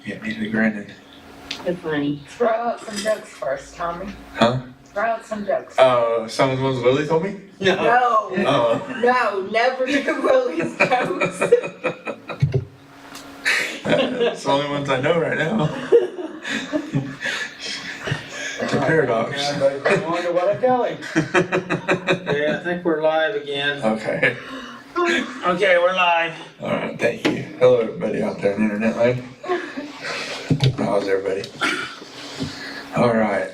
Get me to grinning. You're funny. Throw out some jokes first, Tommy. Huh? Throw out some jokes. Oh, some of the ones Lily told me? No, Oh. no, never do Willie's jokes. That's the only ones I know right now. It's a paradox. I wonder what I tell him. Okay, I think we're live again. Okay. Okay, we're live. All right, thank you. Hello, everybody out there in the internet land. How's everybody? All right.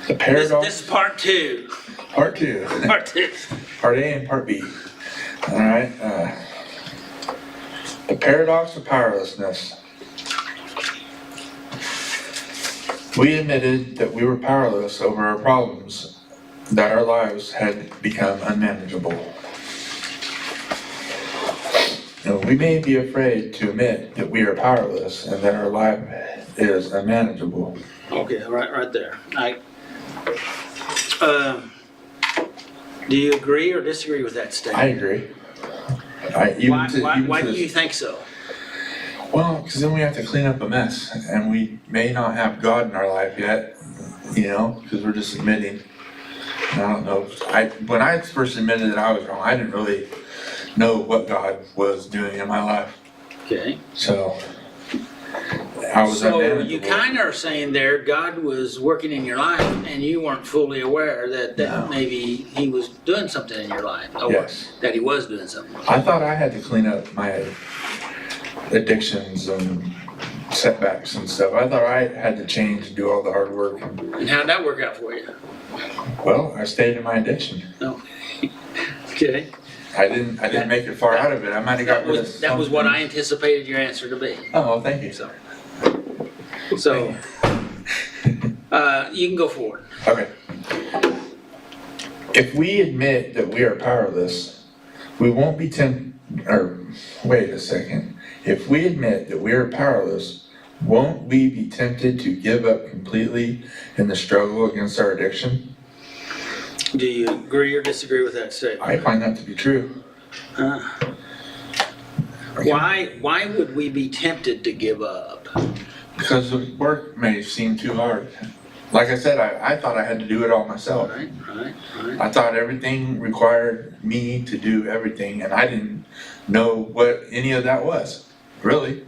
The paradox. This is part two. Part two. Part two. Part A and Part B. All right. The paradox of powerlessness. We admitted that we were powerless over our problems, that our lives had become unmanageable. And we may be afraid to admit that we are powerless and that our life is unmanageable. Okay, right there. Do you agree or disagree with that statement? I agree. Why do you think so? Well, because then we have to clean up a mess, and we may not have God in our life yet, because we're just admitting. I don't know. When I first admitted that I was wrong, I didn't really know what God was doing in my life. Okay. So I was So you kind of are saying there God was working in your life, and you weren't fully aware that No. maybe He was doing something in your life, or Yes. that He was doing something. I thought I had to clean up my addictions and setbacks and stuff. I thought I had to change and do all the hard work. And how'd that work out for you? Well, I stayed in my addiction. No. Okay. I didn't make it far out of it. I might have got rid of something. That was what I anticipated your answer to be. Oh, well, thank you. So, you can go forward. Okay. If we admit that we are powerless, we won't be wait a second. If we admit that we are powerless, won't we be tempted to give up completely in the struggle against our addiction? Do you agree or disagree with that statement? I find that to be true. Why would we be tempted to give up? Because the work may seem too hard. Like I said, I thought I had to do it all myself. Right. I thought everything required me to do everything, and I didn't know what any of that was, really.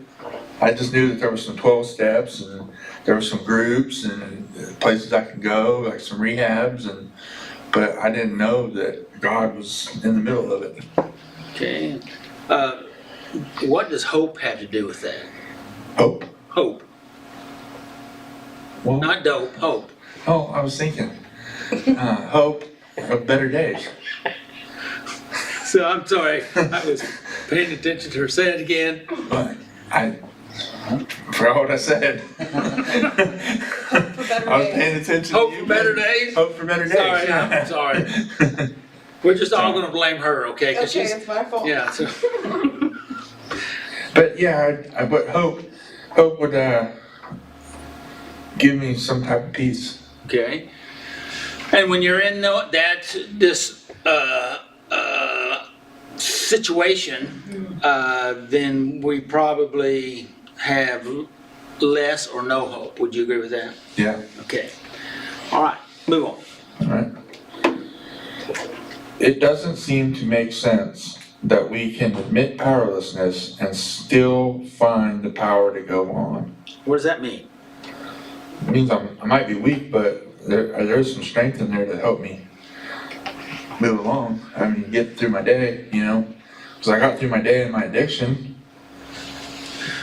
I just knew that there were some 12 steps, and there were some groups, and places I could go, like some rehabs, but I didn't know that God was in the middle of it. Okay. What does hope have to do with that? Hope? Hope. Well, Not dope, hope. oh, I was thinking, hope of better days. So I'm sorry, I was paying attention to her. Say it again. But I forgot what I said. I was paying attention. Hope to for you. better days? Hope for better days. Sorry, yeah. I'm sorry. We're just all gonna blame her, okay? 'Cause Okay, she's, it's my fault. yeah, so, But yeah, but hope would give me some type of peace. okay. And when you're in this situation, then we probably have less or no hope. Would you agree with that? Yeah. Okay. All right, move on. All right. It doesn't seem to make sense that we can admit powerlessness and still find the power to go on. What does that mean? It means I might be weak, but there's some strength in there to help me move along. I mean, get through my day, because I got through my day in my addiction,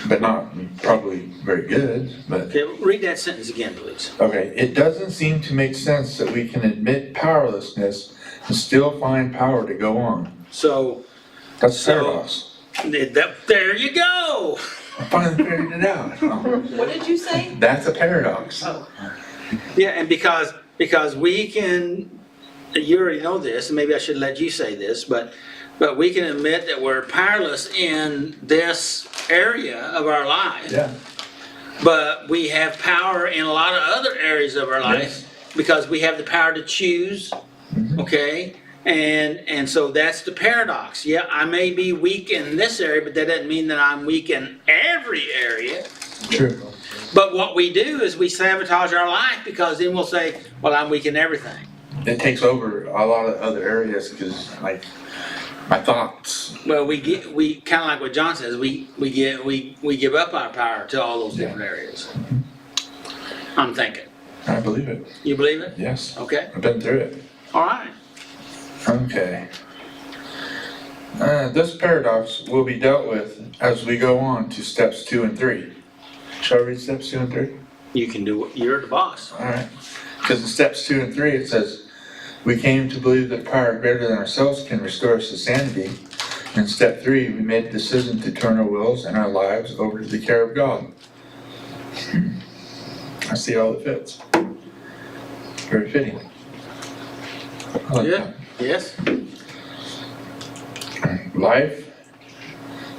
but not probably very good. But Okay, read that sentence again, please. okay, it doesn't seem to make sense that we can admit powerlessness and still find power to go on. So, That's paradox. there you go. I finally figured it out. What did you say? That's a paradox. Oh. Yeah, and because we can, you already know this, and maybe I should let you say this, but we can admit that we're powerless in this area of our life. Yeah. But we have power in a lot of other areas of our life Yes. because we have the power to choose, okay? And so that's the paradox. Yeah, I may be weak in this area, but that doesn't mean that I'm weak in every area. True. But what we do is we sabotage our life, because then we'll say, well, I'm weak in everything. It takes over a lot of other areas because, like, my thoughts. Well, we kind of like what John says, we give up our power to all those different areas. I'm thinking. I believe it. You believe it? Yes. Okay. I've been through it. All right. Okay. This paradox will be dealt with as we go on to steps 2 and 3. Shall I read steps 2 and 3? You can do it. You're the boss. All right. Because in steps 2 and 3 it says, we came to believe that a power greater than ourselves can restore us to sanity. In step 3, we made a decision to turn our wills and our lives over to the care of God. I see how it fits. Very fitting. I like Yeah. Yes. that. Life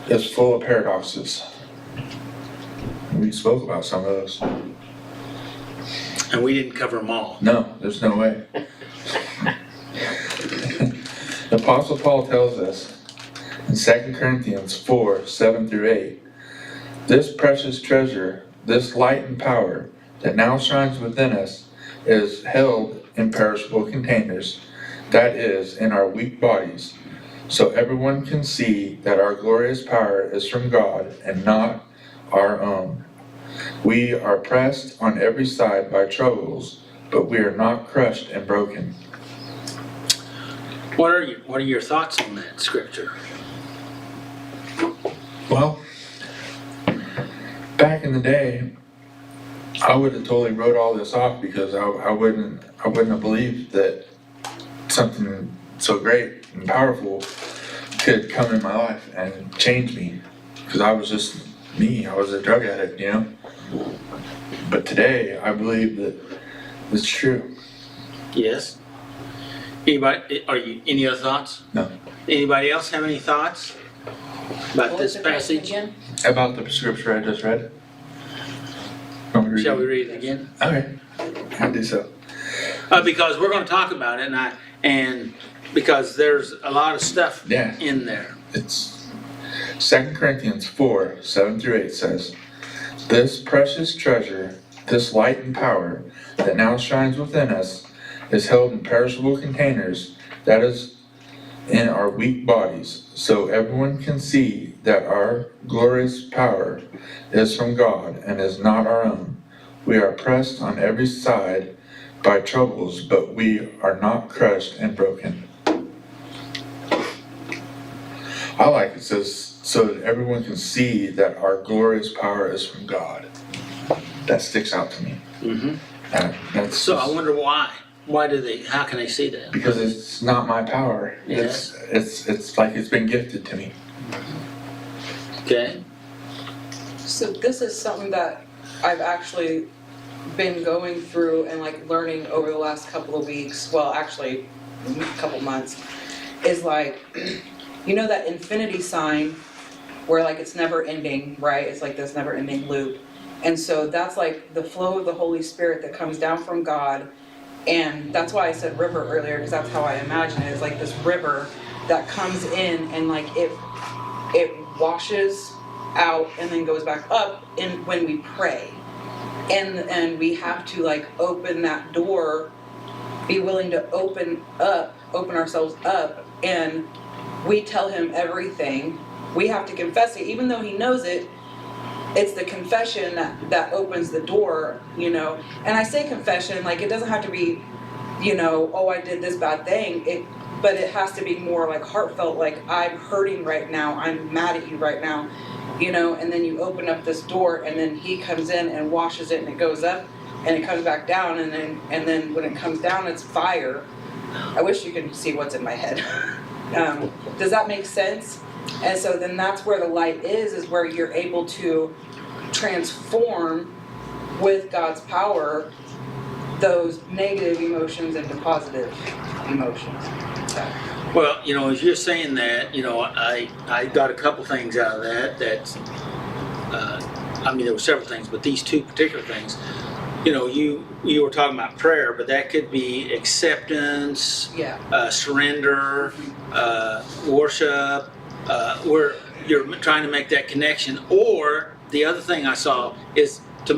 is full of paradoxes. We spoke about some of those. And we didn't cover them all. No, there's no way. The Apostle Paul tells us in 2 Corinthians 4, 7 through 8, this precious treasure, this light and power that now shines within us is held in perishable containers, that is, in our weak bodies, so everyone can see that our glorious power is from God and not our own. We are pressed on every side by troubles, but we are not crushed and broken. What are your thoughts on that scripture? Well, back in the day, I would have totally wrote all this off because I wouldn't have believed that something so great and powerful could come in my life and change me. Because I was just me. I was a drug addict, you know. But today, I believe that it's true. Yes. Anybody? Any other thoughts? No. Anybody else have any thoughts about What this was the question passage? again? About the scripture I just read. Want me to read Shall it? we read it again? Okay, I'll do so. Because we're going to talk about it, and because there's a lot of stuff Yeah. in there. It's 2 Corinthians 4, 7 through 8 says, this precious treasure, this light and power that now shines within us is held in perishable containers, that is, in our weak bodies, so everyone can see that our glorious power is from God and is not our own. We are pressed on every side by troubles, but we are not crushed and broken. I like it says, so that everyone can see that our glorious power is from God. That sticks out to me. Mm-hmm. That's So I wonder why. How can they see that? because it's not my power. Yes. It's like it's been gifted to me. Okay. So this is something that I've actually been going through and like learning over the last couple of weeks, well actually a couple months, is like, you know that infinity sign where like it's never ending, right? It's like this never ending loop. And so that's like the flow of the Holy Spirit that comes down from God. And that's why I said river earlier, because that's how I imagine it, is like this river that comes in and like it washes out and then goes back up in when we pray. And we have to like open that door, be willing to open ourselves up, and we tell him everything. We have to confess it, even though he knows it. It's the confession that opens the door, you know. And I say confession, like it doesn't have to be, you know, oh, I did this bad thing. But it has to be more like heartfelt, like I'm hurting right now, I'm mad at you right now, you know. And then you open up this door, and then he comes in and washes it, and it goes up, and it comes back down, and then when it comes down, it's fire. I wish you could see what's in my head. Does that make sense? And so then that's where the light is where you're able to transform with God's power those negative emotions into positive emotions. So. Well, you know, as you're saying that, you know, I got a couple things out of that. I mean, there were several things, but these two particular things. you were talking about prayer, but that could be acceptance, Yeah. surrender, worship, where you're trying to make that connection. Or the other thing I saw is to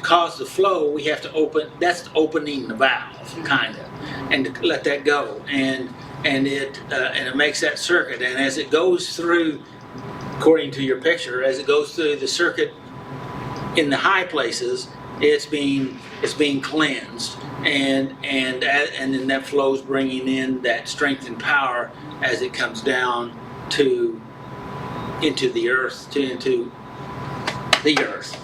cause the flow, we have to that's opening the valve, kind of, and to let that go, and it makes that circuit, and as it goes through, according to your picture, as it goes through the circuit in the high places, it's being cleansed, and then that flow's bringing in that strength and power as it comes down into the earth, into the earth,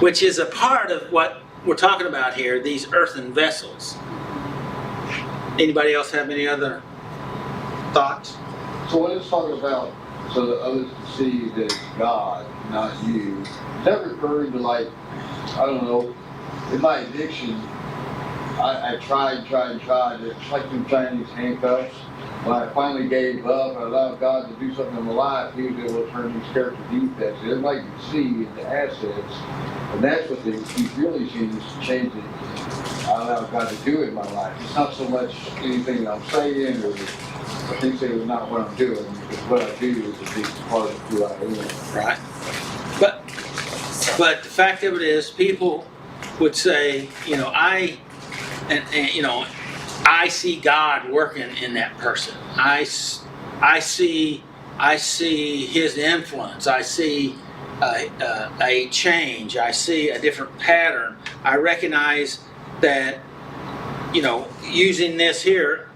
which is a part of what we're talking about here, these earthen vessels. Anybody else have any other thoughts? So what it's talking about, so that others can see that it's God, not you. Is that referring to, like, I don't know, in my addiction, I tried. It's like them Chinese handcuffs. When I finally gave up, I allowed God to do something in my life, He was able to turn these character defects. Everybody can see the assets, and that's what He's really seen is changing. I allow God to do in my life. It's not so much anything that I'm saying or things that are not what I'm doing. Because what I do is a big part of who I am. Right. But the fact of it is, people would say, I see God working in that person. I see His influence. I see a change. I see a different pattern. I recognize that, using this here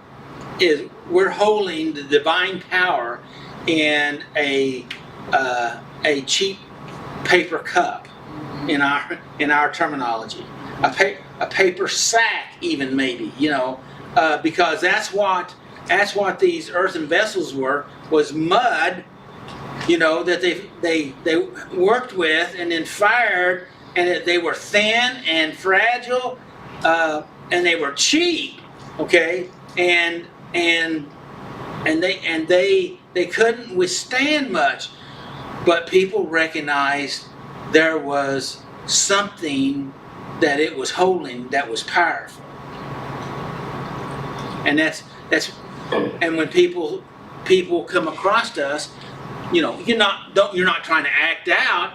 is we're holding the divine power in a cheap paper cup in our terminology, a paper sack even, maybe, because that's what these earthen vessels was mud, that they worked with and then fired, and they were thin and fragile, and they were cheap, okay, and they couldn't withstand much, but people recognized there was something that it was holding that was powerful. And that's and when people come across us, you're not trying to act out,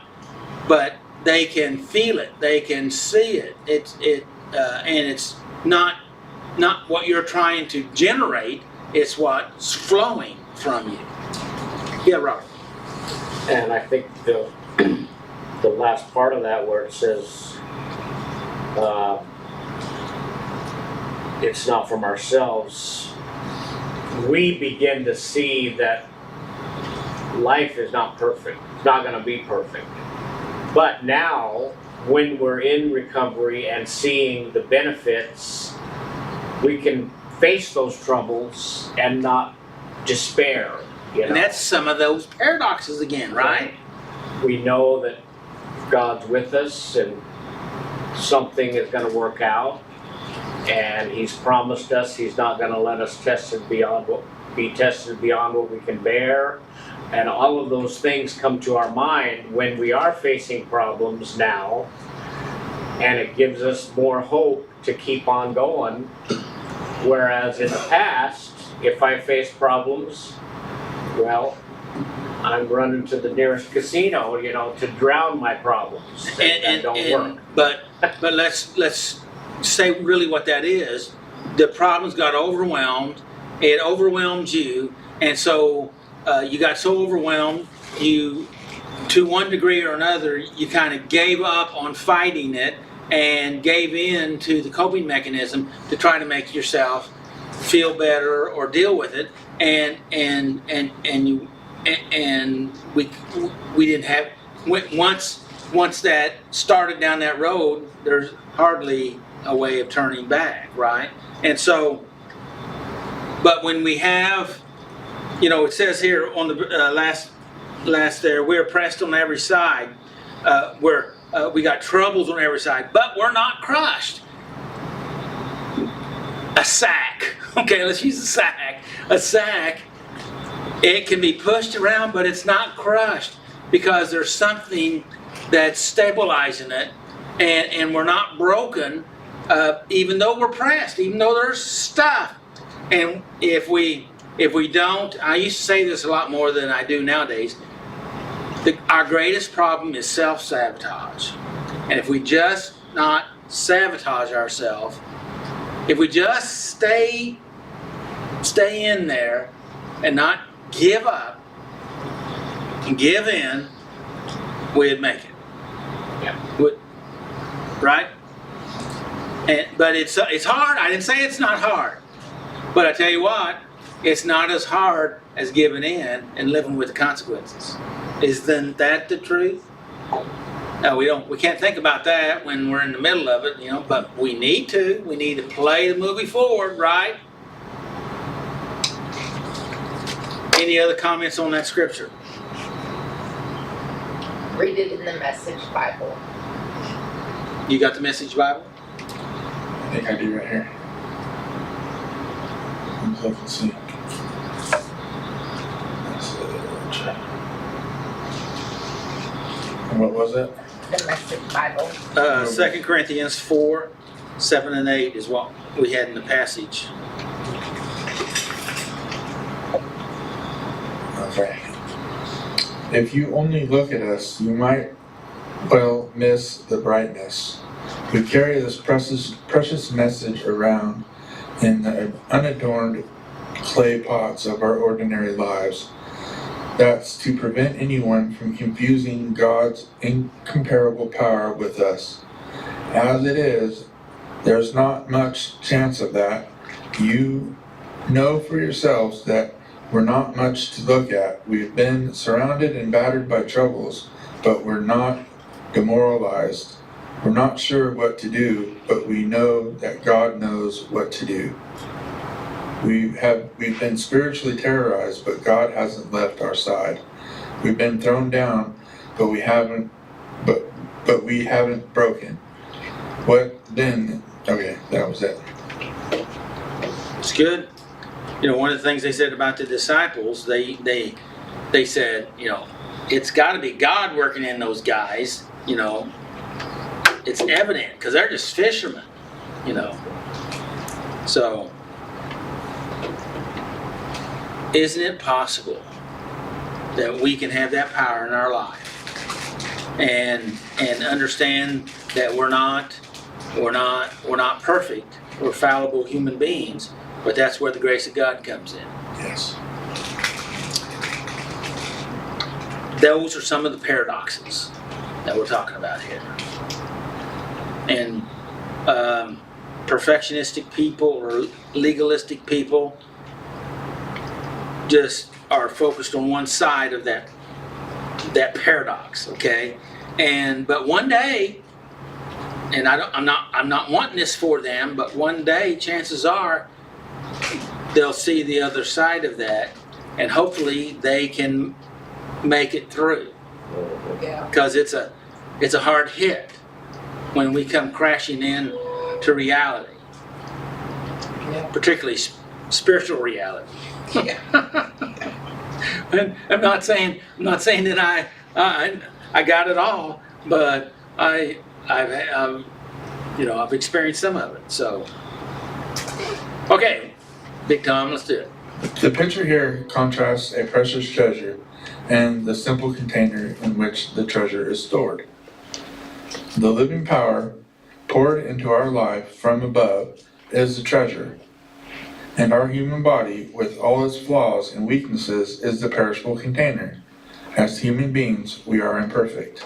but they can feel it, they can see it. And it's not what you're trying to generate, it's what's flowing from you. Yeah, Robert. And I think the last part of that where it says it's not from ourselves, we begin to see that life is not perfect. It's not going to be perfect. But now, when we're in recovery and seeing the benefits, we can face those troubles and not despair. And that's some of those paradoxes again, right? We know that God's with us and something is going to work out, and He's promised us He's not going to let us be tested beyond what we can bear, and all of those things come to our mind when we are facing problems now, and it gives us more hope to keep on going. Whereas in the past, if I faced problems, well, I'm running to the nearest casino, to drown my problems. That don't work. But let's say really what that is. The problems got overwhelmed. It overwhelmed you, and so you got so overwhelmed, you, to one degree or another, you kind of gave up on fighting it and gave in to the coping mechanism to try to make yourself feel better or deal with it, and we didn't have, once that started down that road, there's hardly a way of turning back, right? And so, but when we have, it says here on the last there, we're pressed on every side, we got troubles on every side, but we're not crushed. A sack, okay, let's use a sack. A sack, it can be pushed around, but it's not crushed because there's something that's stabilizing it, and we're not broken, even though we're pressed, even though there's stuff. And if we don't, I used to say this a lot more than I do nowadays, our greatest problem is self-sabotage. And if we just not sabotage ourselves, if we just stay in there and not give up and give in, we'd make it. Yeah. Right? But it's hard. I didn't say it's not hard. But I tell you what, it's not as hard as giving in and living with the consequences. Isn't that the truth? No, we can't think about that when we're in the middle of it, but we need to. We need to play the movie forward, right? Any other comments on that scripture? Read it in the Message Bible. You got the Message Bible? I think I do right here. Let's see. And what was it? The Message Bible. 2 Corinthians 4, 7 and 8 is what we had in the passage. Okay. If you only look at us, you might well miss the brightness. We carry this precious message around in the unadorned clay pots of our ordinary lives. That's to prevent anyone from confusing God's incomparable power with us. As it is, there's not much chance of that. You know for yourselves that we're not much to look at. We've been surrounded and battered by troubles, but we're not demoralized. We're not sure what to do, but we know that God knows what to do. We've been spiritually terrorized, but God hasn't left our side. We've been thrown down, but we haven't broken. What then? Okay, that was it. It's good. One of the things they said about the disciples, they said, it's got to be God working in those guys. It's evident because they're just fishermen. So, isn't it possible that we can have that power in our life and understand that we're not perfect, we're fallible human beings, but that's where the grace of God comes in. Yes. Those are some of the paradoxes that we're talking about here. And perfectionistic people or legalistic people just are focused on one side of that paradox, okay? But one day, and I'm not wanting this for them, but one day, chances are, they'll see the other side of that, and hopefully they can make it through. Yeah. Because it's a hard hit when we come crashing in to reality, Yeah. particularly spiritual reality. Yeah. And I'm not saying that I got it all, but I've experienced some of it. So, okay, Big Tom, let's do it. The picture here contrasts a precious treasure and the simple container in which the treasure is stored. The living power poured into our life from above is the treasure, and our human body, with all its flaws and weaknesses, is the perishable container. As human beings, we are imperfect.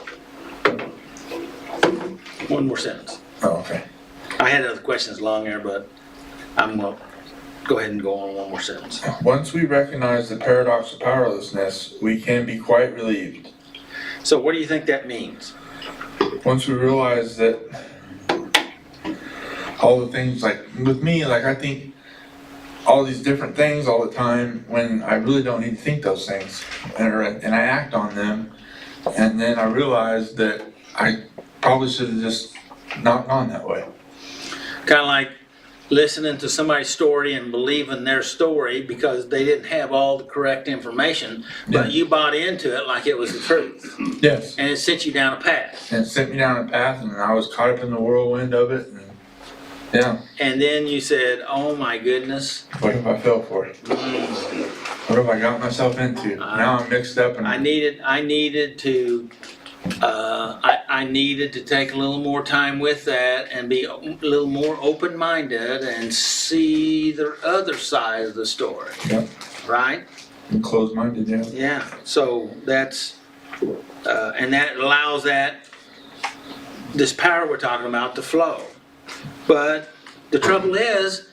One more sentence. Oh, okay. I had other questions along there, but I'm going to go ahead and go on one more sentence. Once we recognize the paradox of powerlessness, we can be quite relieved. So what do you think that means? Once we realize that all the things, like with me, like I think all these different things all the time when I really don't need to think those things, and I act on them, and then I realize that I probably should have just not gone that way. Kind of like listening to somebody's story and believing their story because they didn't have all the correct information, but Yeah. you bought into it like it was the truth, Yes. and it sent you down a path. And it sent me down a path, and I was caught up in the whirlwind of it. And yeah, And then you said, "Oh my goodness, what have I fell for? What have I got myself into? Now I'm mixed up, and I needed to." I needed to take a little more time with that and be a little more open-minded and see the other side of the story. Yep. Right? I'm closed-minded. Yeah. Yeah. So that's, and that allows this power we're talking about to flow. But the trouble is,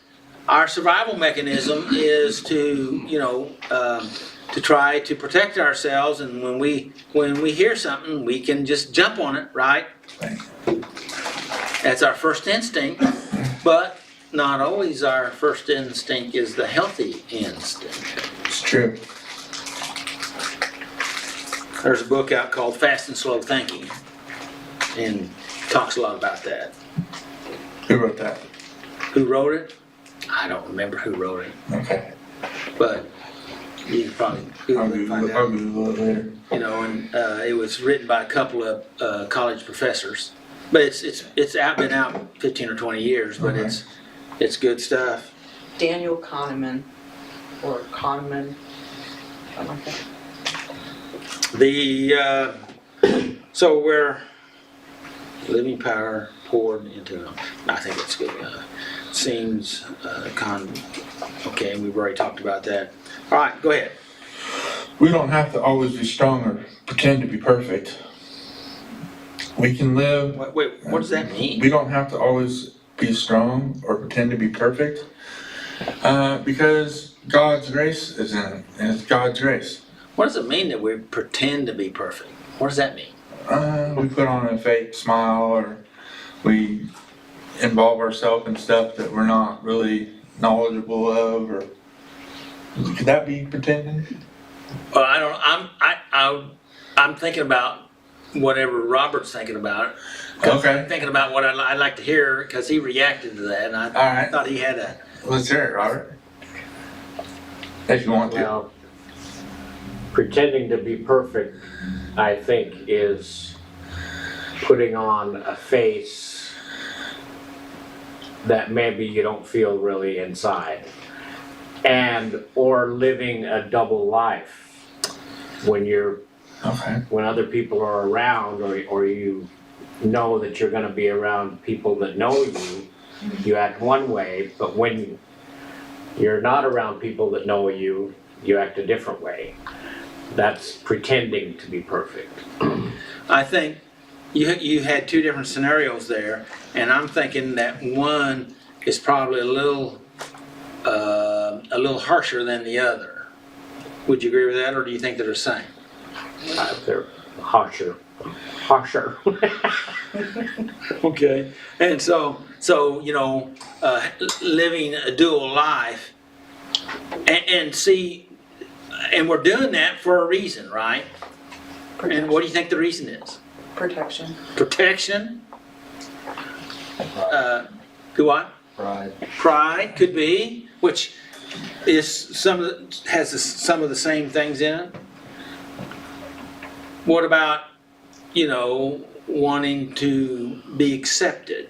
our survival mechanism is to, to try to protect ourselves, and when we hear something, we can just jump on it, right? Right. That's our first instinct, but not always our first instinct is the healthy instinct. It's true. There's a book out called Fast and Slow Thinking, and talks a lot about that. Who wrote that? Who wrote it? I don't remember who wrote it, Okay. but you can probably I'll Google it and find I'll out. Google it later. And it was written by a couple of college professors. But it's been out 15 or 20 years, but Okay. it's good stuff. Daniel Kahneman, or Kahneman, something like that. So we're living power poured into, I think it's good. Seems okay, we've already talked about that. All right, go ahead. We don't have to always be strong or pretend to be perfect. We can live. Wait, what does that mean? We don't have to always be strong or pretend to be perfect, because God's grace is in it, and it's God's grace. What does it mean that we pretend to be perfect? What does that mean? We put on a fake smile, or we involve ourselves in stuff that we're not really knowledgeable of, or could that be pretending? Well, I don't. I'm thinking about whatever Robert's thinking about. 'Cause Okay. I'm thinking about what I'd like to hear because he reacted to that, and I All right. thought he had a. Let's hear it, Robert. If you want to. Well, pretending to be perfect, I think, is putting on a face that maybe you don't feel really inside, and or living a double life Okay. when other people are around, or you know that you're going to be around people that know you, you act one way, but when you're not around people that know you, you act a different way. That's pretending to be perfect. I think you had two different scenarios there, and I'm thinking that one is probably a little harsher than the other. Would you agree with that, or do you think they're the same? They're harsher. Okay. And so living a dual life, and see, and we're doing that for a reason, right? And what do you think the reason is? Protection. Protection? Do what? Pride. Pride could be, which is some of the same things in it. What about, wanting to be accepted,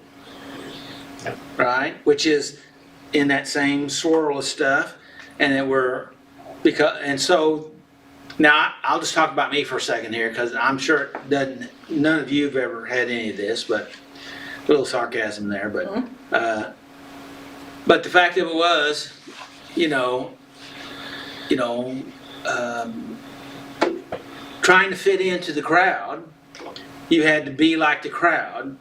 right? Which is in that same swirl of stuff, and so now I'll just talk about me for a second here, because I'm sure none of you have ever had any of this, but a little sarcasm there, but the fact of it was, trying to fit into the crowd, you had to be like the crowd.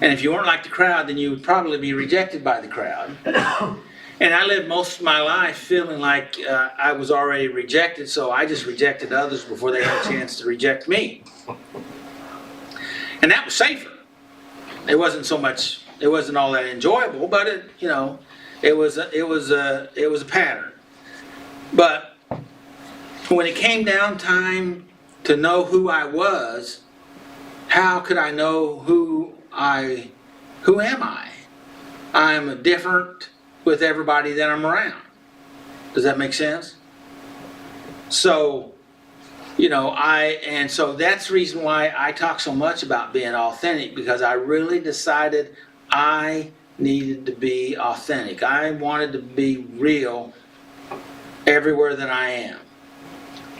And if you weren't like the crowd, then you would probably be rejected by the crowd. And I lived most of my life feeling like I was already rejected, so I just rejected others before they had a chance to reject me. And that was safer. It wasn't all that enjoyable, but it was a pattern. But when it came down time to know who I was, how could I know who am I? I'm different with everybody that I'm around. Does that make sense? So, so that's the reason why I talk so much about being authentic, because I really decided I needed to be authentic. I wanted to be real everywhere that I am.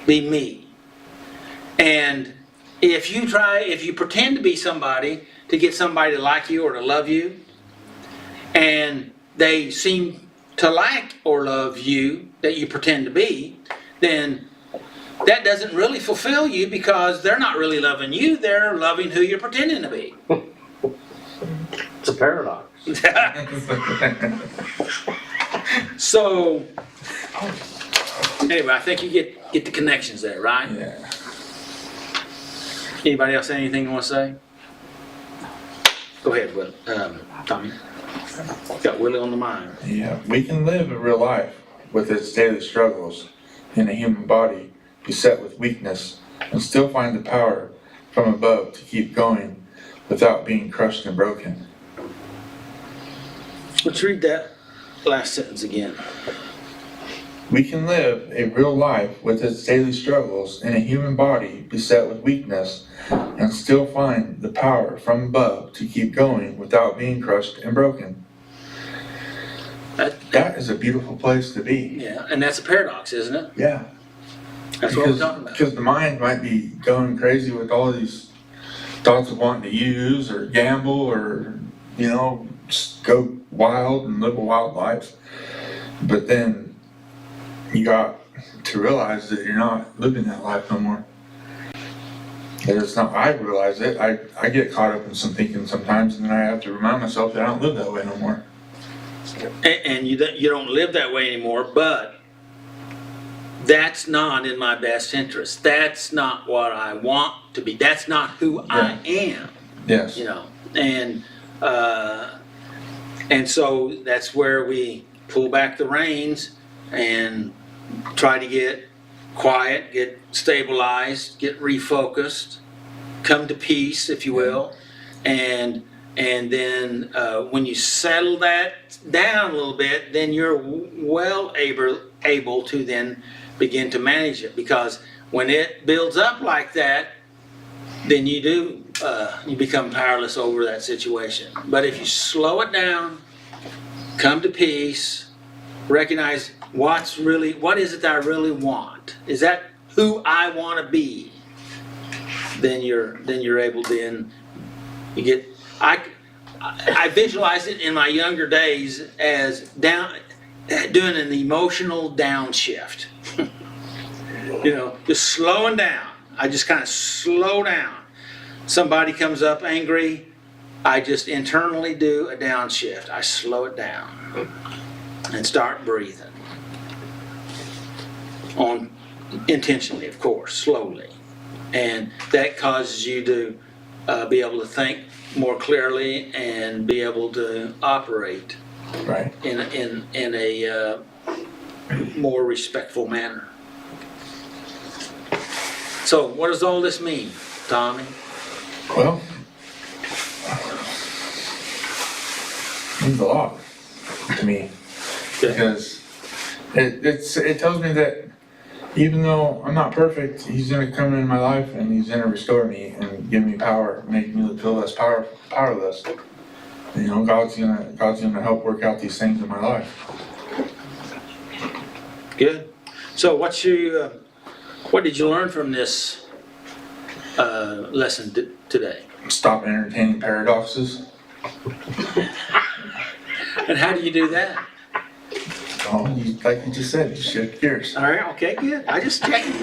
Be me. And if you pretend to be somebody to get somebody to like you or to love you, and they seem to like or love you that you pretend to be, then that doesn't really fulfill you, because they're not really loving you, they're loving who you're pretending to be. It's a paradox. So, anyway, I think you get the connections there, right? Yeah. Anybody else have anything you want to say? Go ahead, Will. Tommy. Got Willie on the mind. Yeah, we can live a real life with its daily struggles in a human body beset with weakness and still find the power from above to keep going without being crushed and broken. Let's read that last sentence again. We can live a real life with its daily struggles in a human body beset with weakness and still find the power from above to keep going without being crushed and broken. That is a beautiful place to be. Yeah, and that's a paradox, isn't it? Yeah. That's what we're talking about. Because the mind might be going crazy with all these thoughts of wanting to use or gamble or, just go wild and live a wild life. But then you got to realize that you're not living that life no more. That it's not, I realize it. I get caught up in some thinking sometimes, and then I have to remind myself that I don't live that way no more. And you don't live that way anymore, but that's not in my best interest. That's not what I want to be. That's not who I am. Yes. And so that's where we pull back the reins and try to get quiet, get stabilized, get refocused, come to peace, if you will, and then when you settle that down a little bit, then you're well able to then begin to manage it. Because when it builds up like that, then you become powerless over that situation. But if you slow it down, come to peace, recognize what is it that I really want? Is that who I want to be? Then you're able to you get. I visualize it in my younger days as doing an emotional downshift. Just slowing down. I just kind of slow down. Somebody comes up angry, I just internally do a downshift. I slow it down and start breathing. Intentionally, of course, slowly. And that causes you to be able to think more clearly and be able to operate Right. in a more respectful manner. So what does all this mean, Tommy? Well, it means a lot to me, because it tells me that even though I'm not perfect, He's going to come in my life and He's going to restore me and give me power, make me feel less powerless. God's gonna help work out these things in my life. Good. So what did you learn from this lesson today? Stop entertaining paradoxes. And how do you do that? Oh, like you just said, you shift gears. All right. Okay. Good. I'm just checking.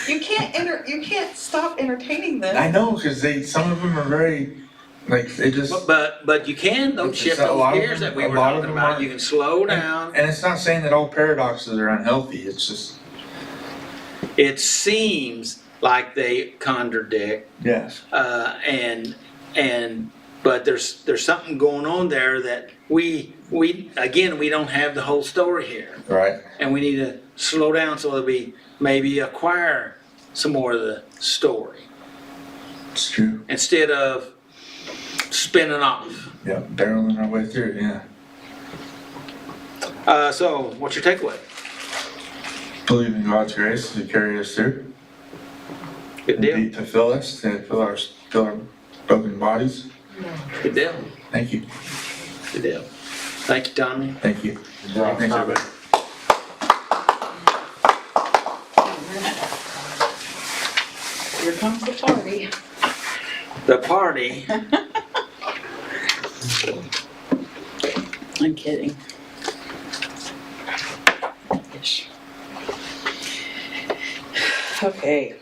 You can't stop entertaining them. I know, because some of them are very, they just. But you can though shift those gears that we were talking about. You can slow down. And it's not saying that all paradoxes are unhealthy. It's just. It seems like they contradict. Yes. But there's something going on there that we don't have the whole story here. Right. And we need to slow down so that we maybe acquire some more of the story. It's true. Instead of spinning off. Yeah, barreling our way through, yeah. So what's your takeaway? Believe in God's grace to carry us through. Good deal. To fill us, to fill our broken bodies. Good deal. Thank you. Good deal. Thank you, Tommy. Thank you. Thanks, everybody. Here comes the party. The party. I'm kidding. Ish. Okay.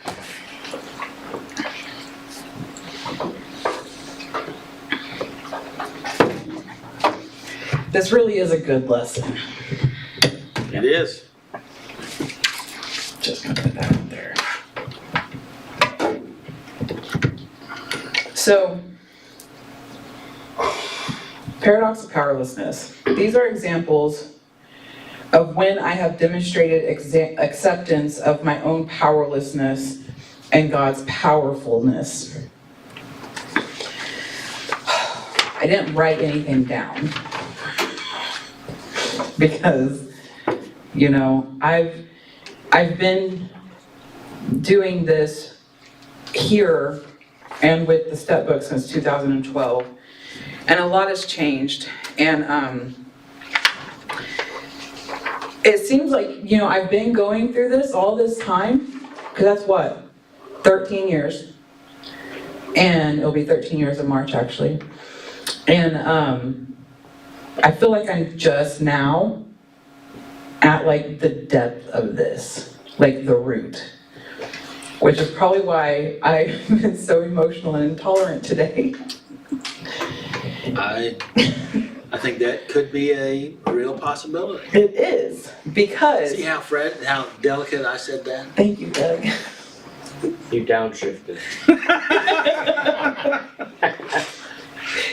This really is a good lesson. It is. Just gonna put that out there. So, paradox of powerlessness. These are examples of when I have demonstrated acceptance of my own powerlessness and God's powerfulness. I didn't write anything down because, you know, I've been doing this here and with the step book since 2012, and a lot has changed. And it seems like, you know, I've been going through this all this time, because that's what, 13 years, and it'll be 13 years in March actually. And I feel like I'm just now at like the depth of this, like the root, which is probably why I've been so emotional and intolerant today. I think that could be a real possibility. It is, because, See how delicate I said that? thank you, Doug. You downshifted.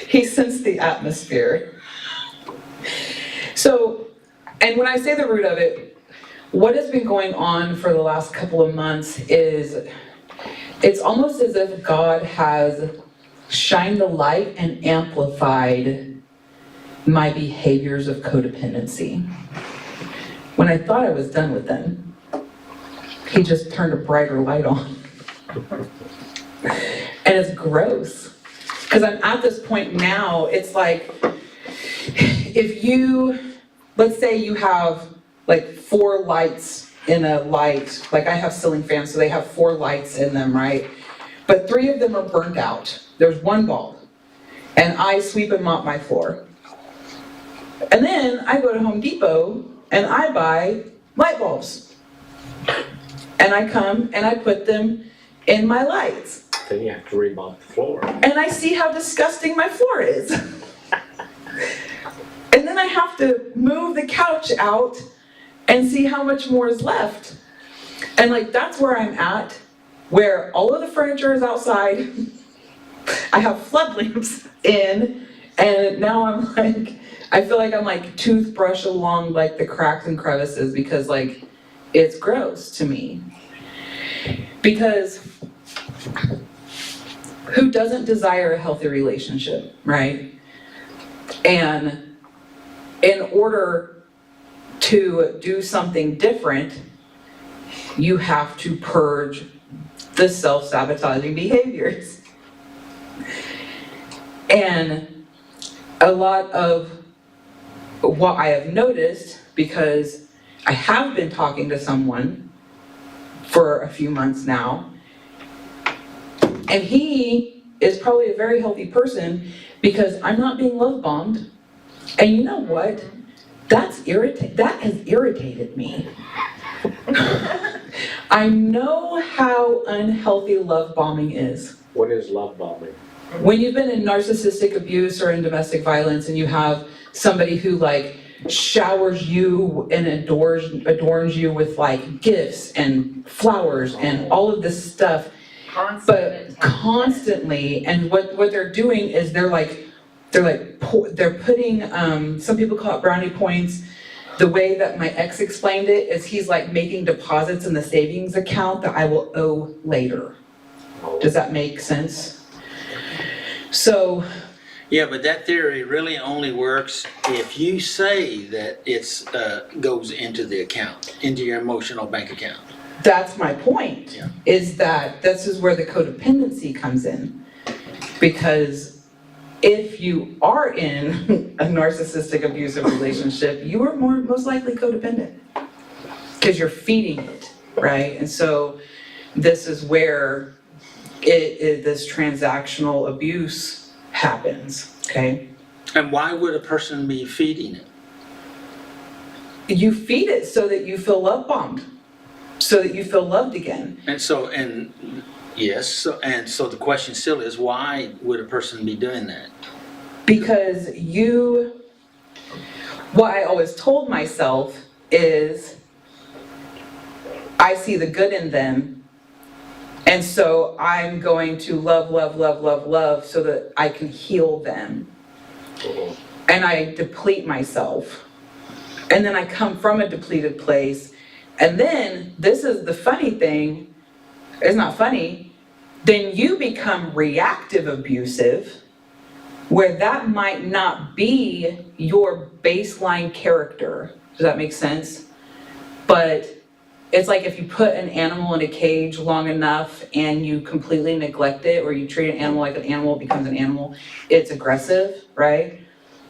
He sensed the atmosphere. So, and when I say the root of it, what has been going on for the last couple of months is, it's almost as if God has shined the light and amplified my behaviors of codependency. When I thought I was done with them, He just turned a brighter light on. And it's gross. Because I'm at this point now, it's like, if you, let's say you have like 4 lights in a light, like I have ceiling fans, so they have 4 lights in them, right? But 3 of them are burnt out. There's 1 bulb. And I sweep and mop my floor. And then I go to Home Depot and I buy light bulbs. And I come and I put them in my lights. Then you have to remop the floor. And I see how disgusting my floor is. And then I have to move the couch out and see how much more is left. And like, that's where I'm at, where all of the furniture is outside. I have flood lamps in, and now I'm like, I feel like I'm like toothbrush along like the cracks and crevices, because like, it's gross to me. Because who doesn't desire a healthy relationship, right? And in order to do something different, you have to purge the self-sabotaging behaviors. And a lot of what I have noticed, because I have been talking to someone for a few months now, and he is probably a very healthy person, because I'm not being love bombed. And you know what? That has irritated me. I know how unhealthy love bombing is. What is love bombing? When you've been in narcissistic abuse or in domestic violence, and you have somebody who like showers you and adorns you with like gifts and flowers and all of this stuff, but constantly, and what they're doing is they're putting, some people call it brownie points. The way that my ex explained it is he's like making deposits in the savings account that I will owe later. Does that make sense? So Yeah, but that theory really only works if you say that it's, goes into the account, into your emotional bank account. That's my point, Yeah. is that this is where the codependency comes in. Because if you are in a narcissistic abusive relationship, you are most likely codependent. Because you're feeding it, right? And so this is where this transactional abuse happens, okay? And why would a person be feeding it? You feed it so that you feel love bombed, so that you feel loved again. And so, so the question still is, why would a person be doing that? Because what I always told myself is, I see the good in them, and so I'm going to love, love, love, love, love so that I can heal them. And I deplete myself. And then I come from a depleted place. And then, this is the funny thing, it's not funny, then you become reactive abusive, where that might not be your baseline character. Does that make sense? But it's like if you put an animal in a cage long enough and you completely neglect it, or you treat an animal like an animal, it becomes an animal, it's aggressive, right?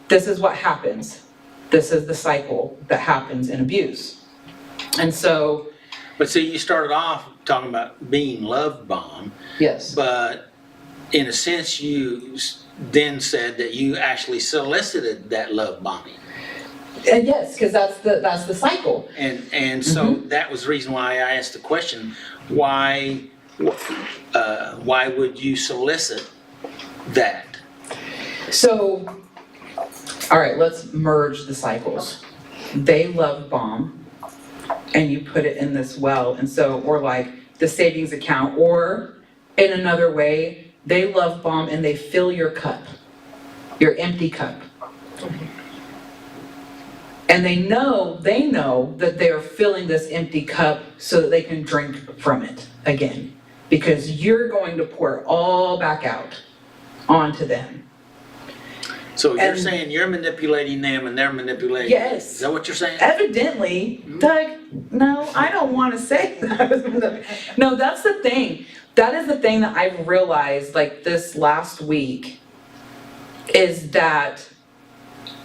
This is what happens. This is the cycle that happens in abuse. And so, But see, you started off talking about being love bombed, yes. but in a sense, you then said that you actually solicited that love bombing. And yes, because that's the cycle. And so that was the reason why I asked the question, why would you solicit that? So, all right, let's merge the cycles. They love bomb, and you put it in this well, and so, or like the savings account, or in another way, they love bomb and they fill your cup, your empty cup. And they know that they're filling this empty cup so that they can drink from it again. Because you're going to pour it all back out onto them. So you're And- saying you're manipulating them and they're manipulating Yes. you. Is that what you're saying? Evidently, Doug, no, I don't want to say that. No, that's the thing. That is the thing that I've realized, like this last week, is that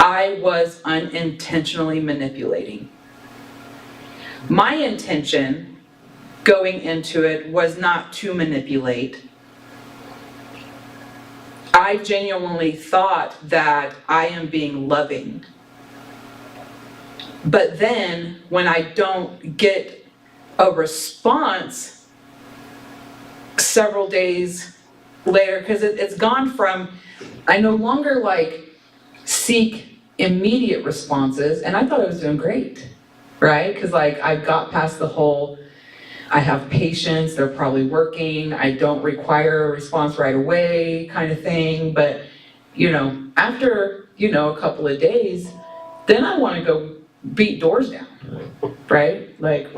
I was unintentionally manipulating. My intention going into it was not to manipulate. I genuinely thought that I am being loving. But then when I don't get a response several days later, because it's gone from, I no longer like seek immediate responses, and I thought I was doing great, right? Because like I got past the whole, I have patience, they're probably working, I don't require a response right away kind of thing. But after a couple of days, then I want to go beat doors down, right? Like,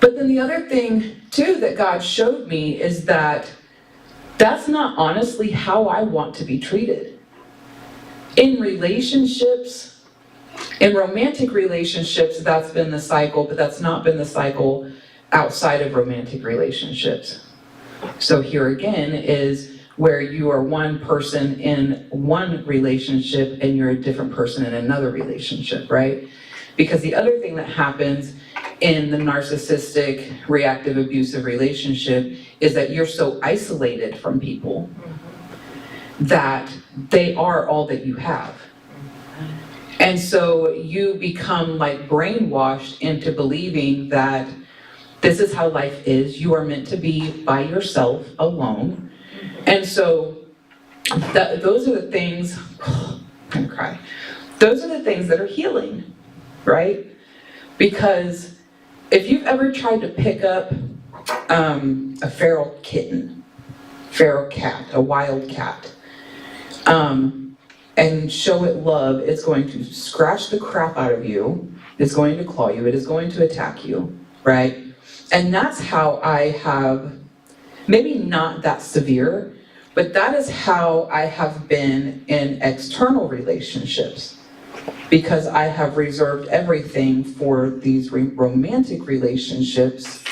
but then the other thing too that God showed me is that that's not honestly how I want to be treated. In relationships, in romantic relationships, that's been the cycle, but that's not been the cycle outside of romantic relationships. So here again is where you are one person in one relationship and you're a different person in another relationship, right? Because the other thing that happens in the narcissistic, reactive, abusive relationship is that you're so isolated from people that they are all that you have. And so you become like brainwashed into believing that this is how life is. You are meant to be by yourself, alone. And so those are the things, I'm gonna cry. Those are the things that are healing, right? Because if you've ever tried to pick up a feral kitten, feral cat, a wild cat, and show it love, it's going to scratch the crap out of you, it's going to claw you, it is going to attack you, right? And that's how I have, maybe not that severe, But that is how I have been in external relationships, because I have reserved everything for these romantic relationships,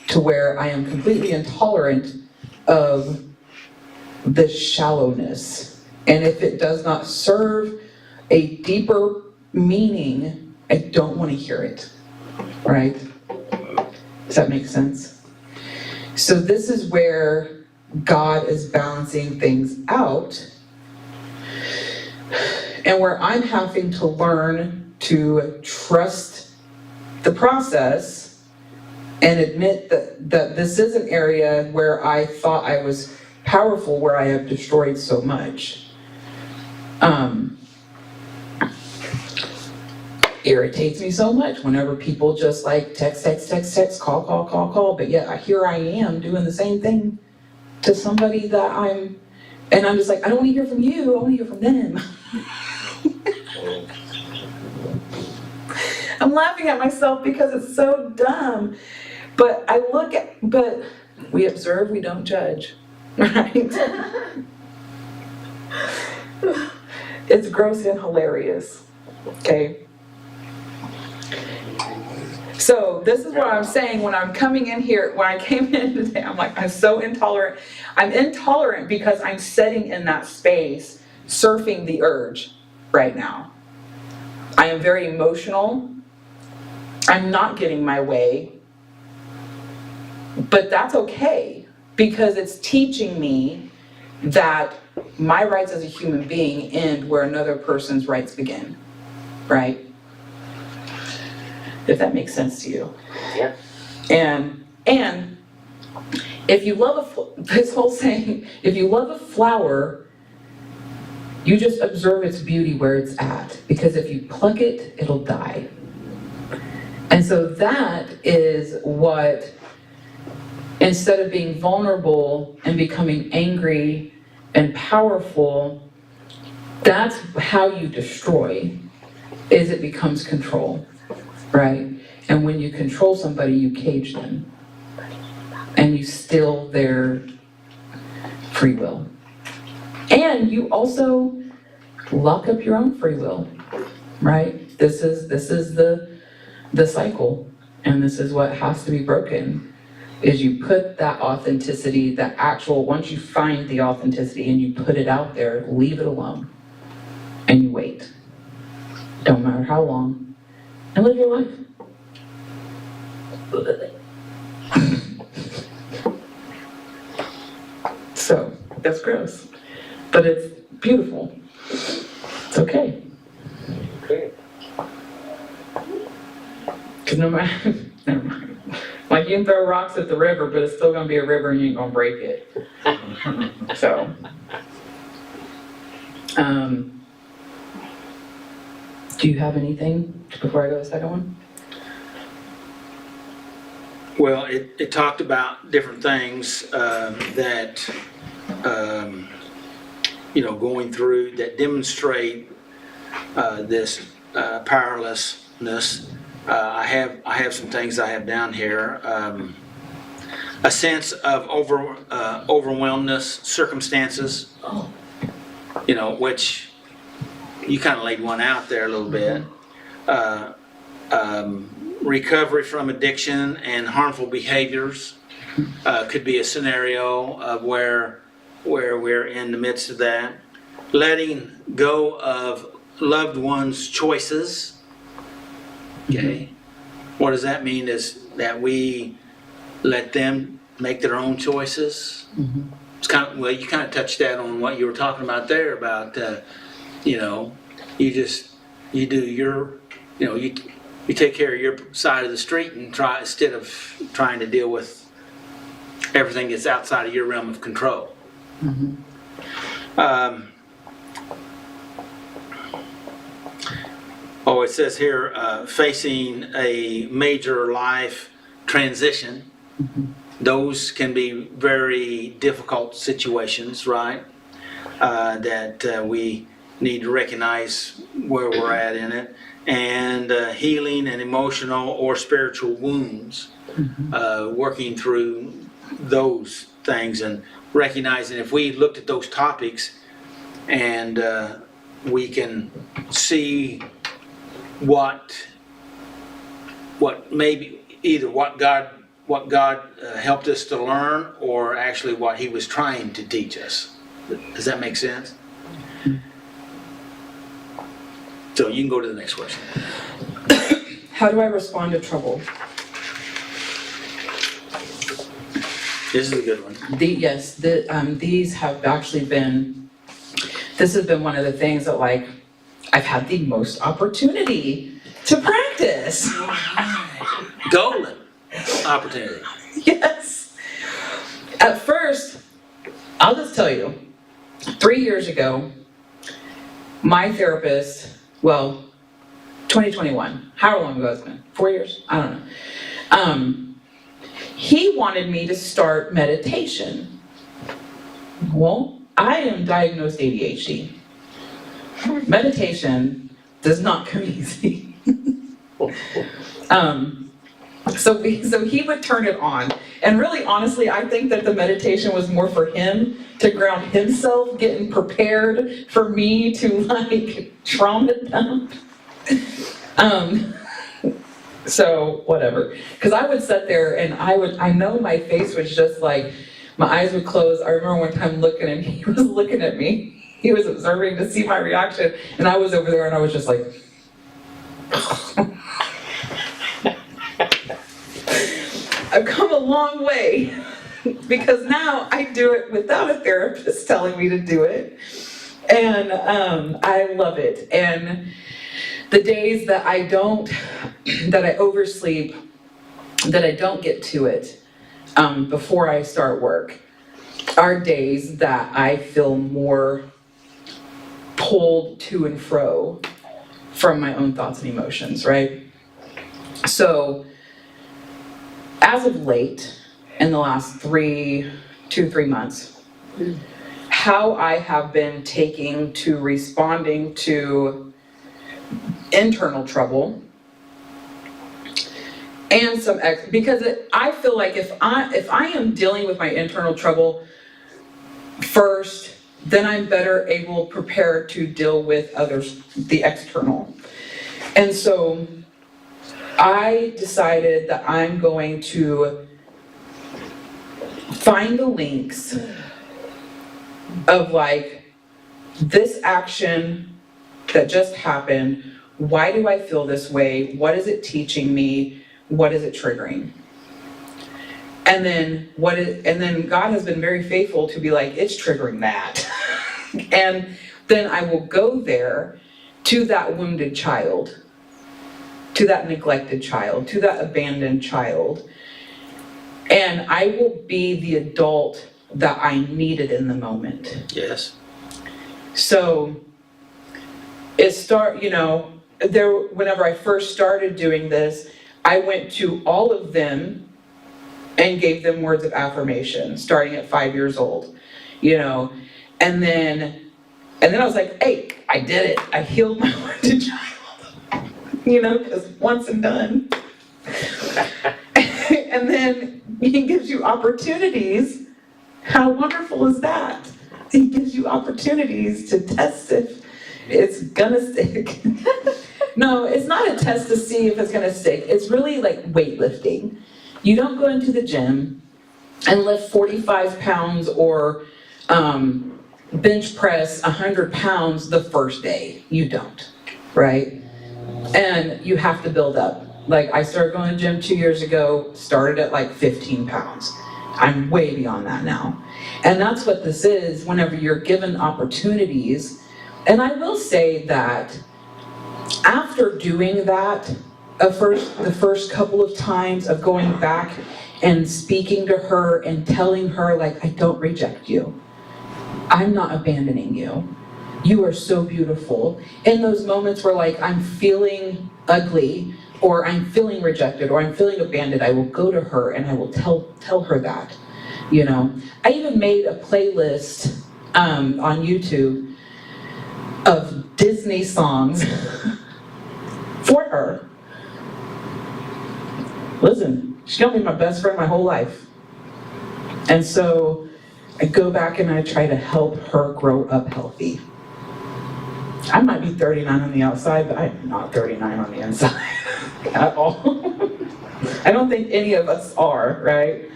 to where I am completely intolerant of the shallowness. And if it does not serve a deeper meaning, I don't want to hear it, right? Does that make sense? So this is where God is balancing things out, and where I'm having to learn to trust the process and admit that this is an area where I thought I was powerful, where I have destroyed so much. Irritates me so much whenever people just like text, call, but yet here I am doing the same thing to somebody that and I'm just like, I don't want to hear from you, I want to hear from them. I'm laughing at myself because it's so dumb. But but we observe, we don't judge, right? It's gross and hilarious, okay? So this is what I'm saying when I'm coming in here, when I came in today, I'm like, I'm so intolerant. I'm intolerant because I'm sitting in that space, surfing the urge right now. I am very emotional. I'm not getting my way. But that's okay, because it's teaching me that my rights as a human being end where another person's rights begin, right? If that makes sense to you. Yeah. And if you love this whole saying, if you love a flower, you just observe its beauty where it's at, because if you pluck it, it'll die. And so that is what, instead of being vulnerable and becoming angry and powerful, that's how you destroy, is it becomes control, right? And when you control somebody, you cage them. And you steal their free will. And you also lock up your own free will, right? This is the cycle. And this is what has to be broken, is you put that authenticity, that actual, once you find the authenticity and you put it out there, leave it alone. And you wait. Don't matter how long. And live your life. So, that's gross. But it's beautiful. It's okay. Okay. Because no matter, never mind. Like, you can throw rocks at the river, but it's still gonna be a river and you ain't gonna break it. So. Do you have anything before I go to the second one? Well, it talked about different things that, going through that demonstrate this powerlessness. I have some things I have down here. A sense of overwhelmness, circumstances, which you kind of laid one out there a little bit. Recovery from addiction and harmful behaviors could be a scenario of where we're in the midst of that. Letting go of loved ones' choices. Okay. What does that mean? Is that we let them make their own choices? Mm-hmm. It's kind of, well, you kind of touched that on what you were talking about there about, you do your, you take care of your side of the street and try, instead of trying to deal with everything that's outside of your realm of control. Mm-hmm. It says here, facing a major life transition. Mm-hmm. Those can be very difficult situations, right? That we need to recognize where we're at in it. And healing and emotional or spiritual wounds, Mm-hmm. working through those things and recognizing if we looked at those topics and we can see what maybe either what God helped us to learn or actually what he was trying to teach us. Does that make sense? So you can go to the next question. How do I respond to trouble? This is a good one. These have actually been, this has been one of the things that like, I've had the most opportunity to practice. Golden opportunity. Yes. At first, I'll just tell you, 3 years ago, my therapist, 2021, how long ago it's been? 4 years? I don't know. He wanted me to start meditation. Well, I am diagnosed ADHD. Meditation does not come easy. So he would turn it on. And really, honestly, I think that the meditation was more for him to ground himself, getting prepared for me to like trauma dump. So whatever. Because I would sit there and I know my face was just like, my eyes would close. I remember one time looking and he was looking at me. He was observing to see my reaction. And I was over there and I was just like, I've come a long way because now I do it without a therapist telling me to do it. And I love it. And the days that I don't, that I oversleep, that I don't get to it before I start work are days that I feel more pulled to and fro from my own thoughts and emotions, right? So, as of late, in the last 2-3 months, how I have been taking to responding to internal trouble and because I feel like if I am dealing with my internal trouble first, then I'm better able, prepared to deal with others, the external. And so I decided that I'm going to find the links of like, this action that just happened, why do I feel this way? What is it teaching me? What is it triggering? And then God has been very faithful to be like, it's triggering that. And then I will go there to that wounded child, to that neglected child, to that abandoned child. And I will be the adult that I needed in the moment. Yes. So whenever I first started doing this, I went to all of them and gave them words of affirmation, starting at 5 years old, and then I was like, hey, I did it. I healed my wounded child, because once and done. And then he gives you opportunities. How wonderful is that? He gives you opportunities to test if it's gonna stick. No, it's not a test to see if it's gonna stick. It's really like weightlifting. You don't go into the gym and lift 45 pounds or bench press 100 pounds the first day. You don't, right? And you have to build up. Like I started going to the gym 2 years ago, started at like 15 pounds. I'm way beyond that now. And that's what this is whenever you're given opportunities. And I will say that after doing that, the first couple of times of going back and speaking to her and telling her, like, I don't reject you. I'm not abandoning you. You are so beautiful. In those moments where like I'm feeling ugly or I'm feeling rejected or I'm feeling abandoned, I will go to her and I will tell her that. I even made a playlist on YouTube of Disney songs for her. Listen, she's gonna be my best friend my whole life. And so I go back and I try to help her grow up healthy. I might be 39 on the outside, but I'm not 39 on the inside at all. I don't think any of us are, right?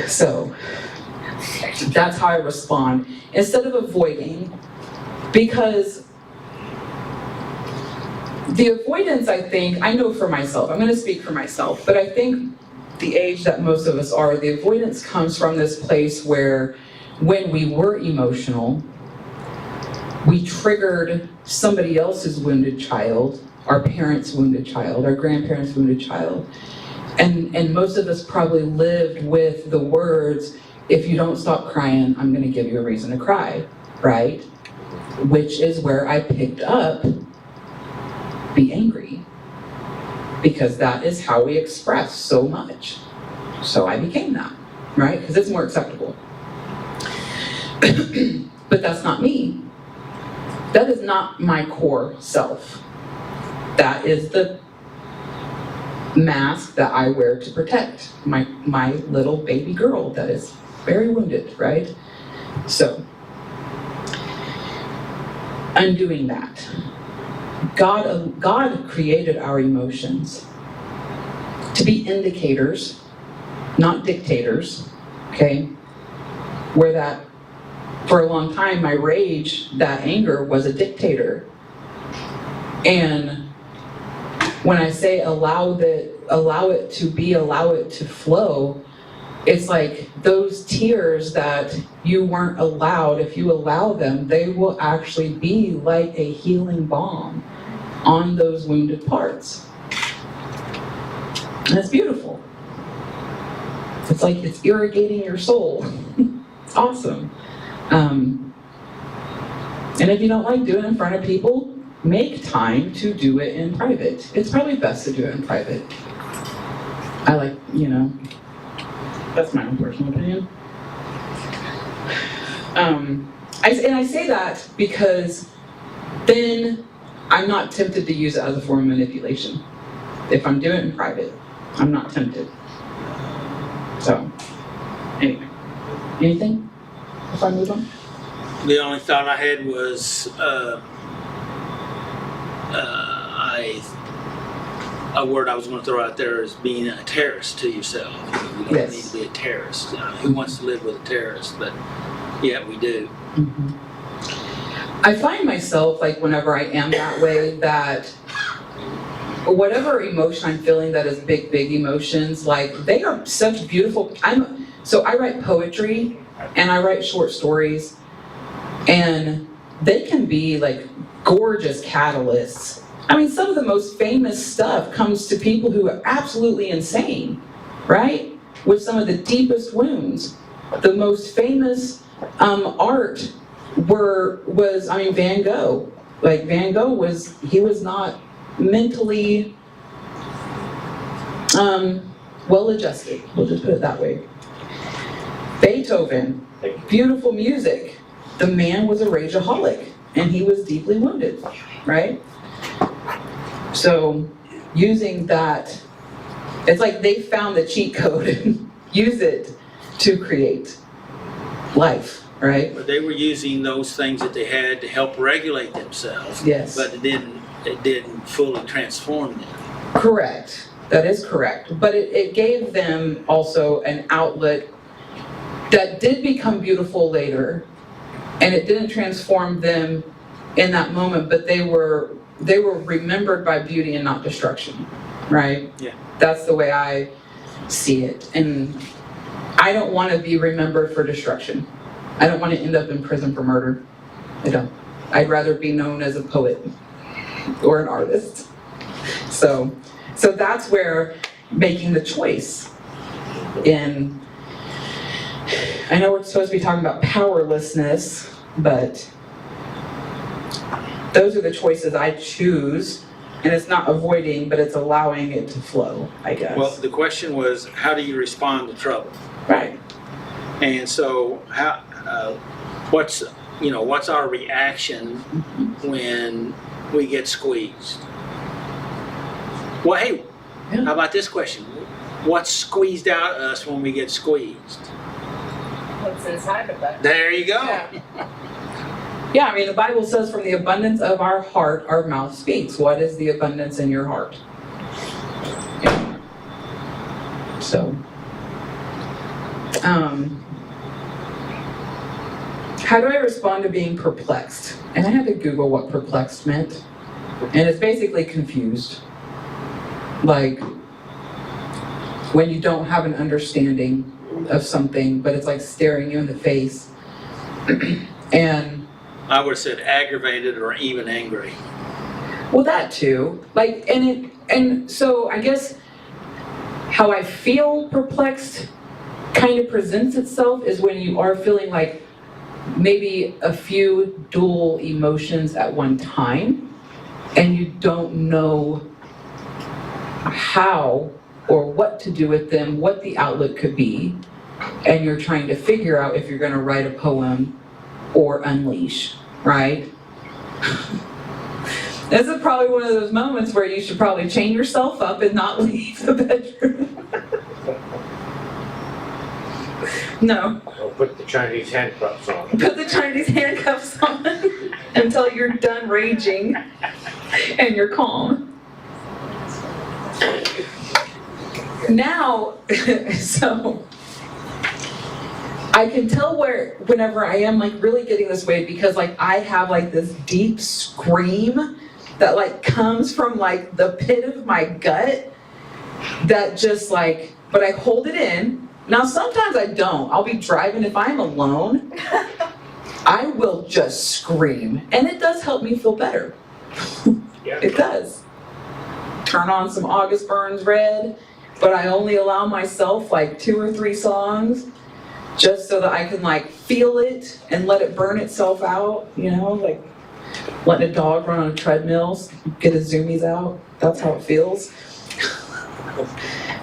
So that's how I respond. Instead of avoiding, because the avoidance, I think, I know for myself, I'm gonna speak for myself, but I think the age that most of us are, the avoidance comes from this place where when we were emotional, we triggered somebody else's wounded child, our parents' wounded child, our grandparents' wounded child. And most of us probably lived with the words, if you don't stop crying, I'm gonna give you a reason to cry, right? Which is where I picked up be angry, because that is how we express so much. So I became that, right? Because it's more acceptable. But that's not me. That is not my core self. That is the mask that I wear to protect my little baby girl that is very wounded, right? So, undoing that. God created our emotions to be indicators, not dictators, okay? Where that, for a long time, my rage, that anger was a dictator. And when I say allow it to be, allow it to flow, it's like those tears that you weren't allowed, if you allow them, they will actually be like a healing balm on those wounded parts. And it's beautiful. It's like it's irrigating your soul. It's awesome. And if you don't like doing it in front of people, make time to do it in private. It's probably best to do it in private. I like, that's my own personal opinion. I say that because then I'm not tempted to use it as a form of manipulation. If I'm doing it in private, I'm not tempted. So, anyway. Anything before I move on? The only thought I had was, a word I was going to throw out there is being a terrorist to yourself. You don't Yes. need to be a terrorist. Who wants to live with a terrorist? But yeah, we do. Mm-hmm. I find myself, like, whenever I am that way, that whatever emotion I'm feeling that is big emotions, like, they are such beautiful. So I write poetry and I write short stories, and they can be like gorgeous catalysts. I mean, some of the most famous stuff comes to people who are absolutely insane, right? With some of the deepest wounds. The most famous art was Van Gogh. Like, Van Gogh was not mentally well-adjusted. We'll just put it that way. Beethoven, beautiful music. The man was a rageaholic, and he was deeply wounded, right? So using that, it's like they found the cheat code and use it to create life, right? But they were using those things that they had to help regulate themselves. Yes. But it didn't fully transform them. Correct. That is correct. But it gave them also an outlet that did become beautiful later, and it didn't transform them in that moment, but they were remembered by beauty and not destruction, right? Yeah. That's the way I see it. And I don't want to be remembered for destruction. I don't want to end up in prison for murder. I don't. I'd rather be known as a poet or an artist. So that's where making the choice in, I know we're supposed to be talking about powerlessness, but those are the choices I choose, and it's not avoiding, but it's allowing it to flow, I guess. Well, the question was, how do you respond to trouble? Right. And so, what's our reaction when we get squeezed? Well, hey, Yeah. how about this question? what's squeezed out of us when we get squeezed. What's inside of us? There you go. Yeah, I mean, the Bible says from the abundance of our heart, our mouth speaks. What is the abundance in your heart? Yeah. So, how do I respond to being perplexed? And I had to Google what perplexed meant. And it's basically confused. Like, when you don't have an understanding of something, but it's like staring you in the face. And I would have said aggravated or even angry. well, that too. Like, and so I guess how I feel perplexed kind of presents itself is when you are feeling like maybe a few dual emotions at one time, and you don't know how or what to do with them, what the outlet could be, and you're trying to figure out if you're going to write a poem or unleash, right? This is probably one of those moments where you should probably chain yourself up and not leave the bedroom. No, Or put the Chinese handcuffs on. put the Chinese handcuffs on until you're done raging and you're calm. Now, so I can tell whenever I am like really getting this way, because like I have like this deep scream that like comes from like the pit of my gut that just like, but I hold it in. Now sometimes I don't. I'll be driving if I'm alone. I will just scream, and it does help me feel better. Yeah. It does. Turn on some August Burns Red, but I only allow myself like 2 or 3 songs just so that I can like feel it and let it burn itself out, you know, like letting a dog run on a treadmill, get his zoomies out. That's how it feels.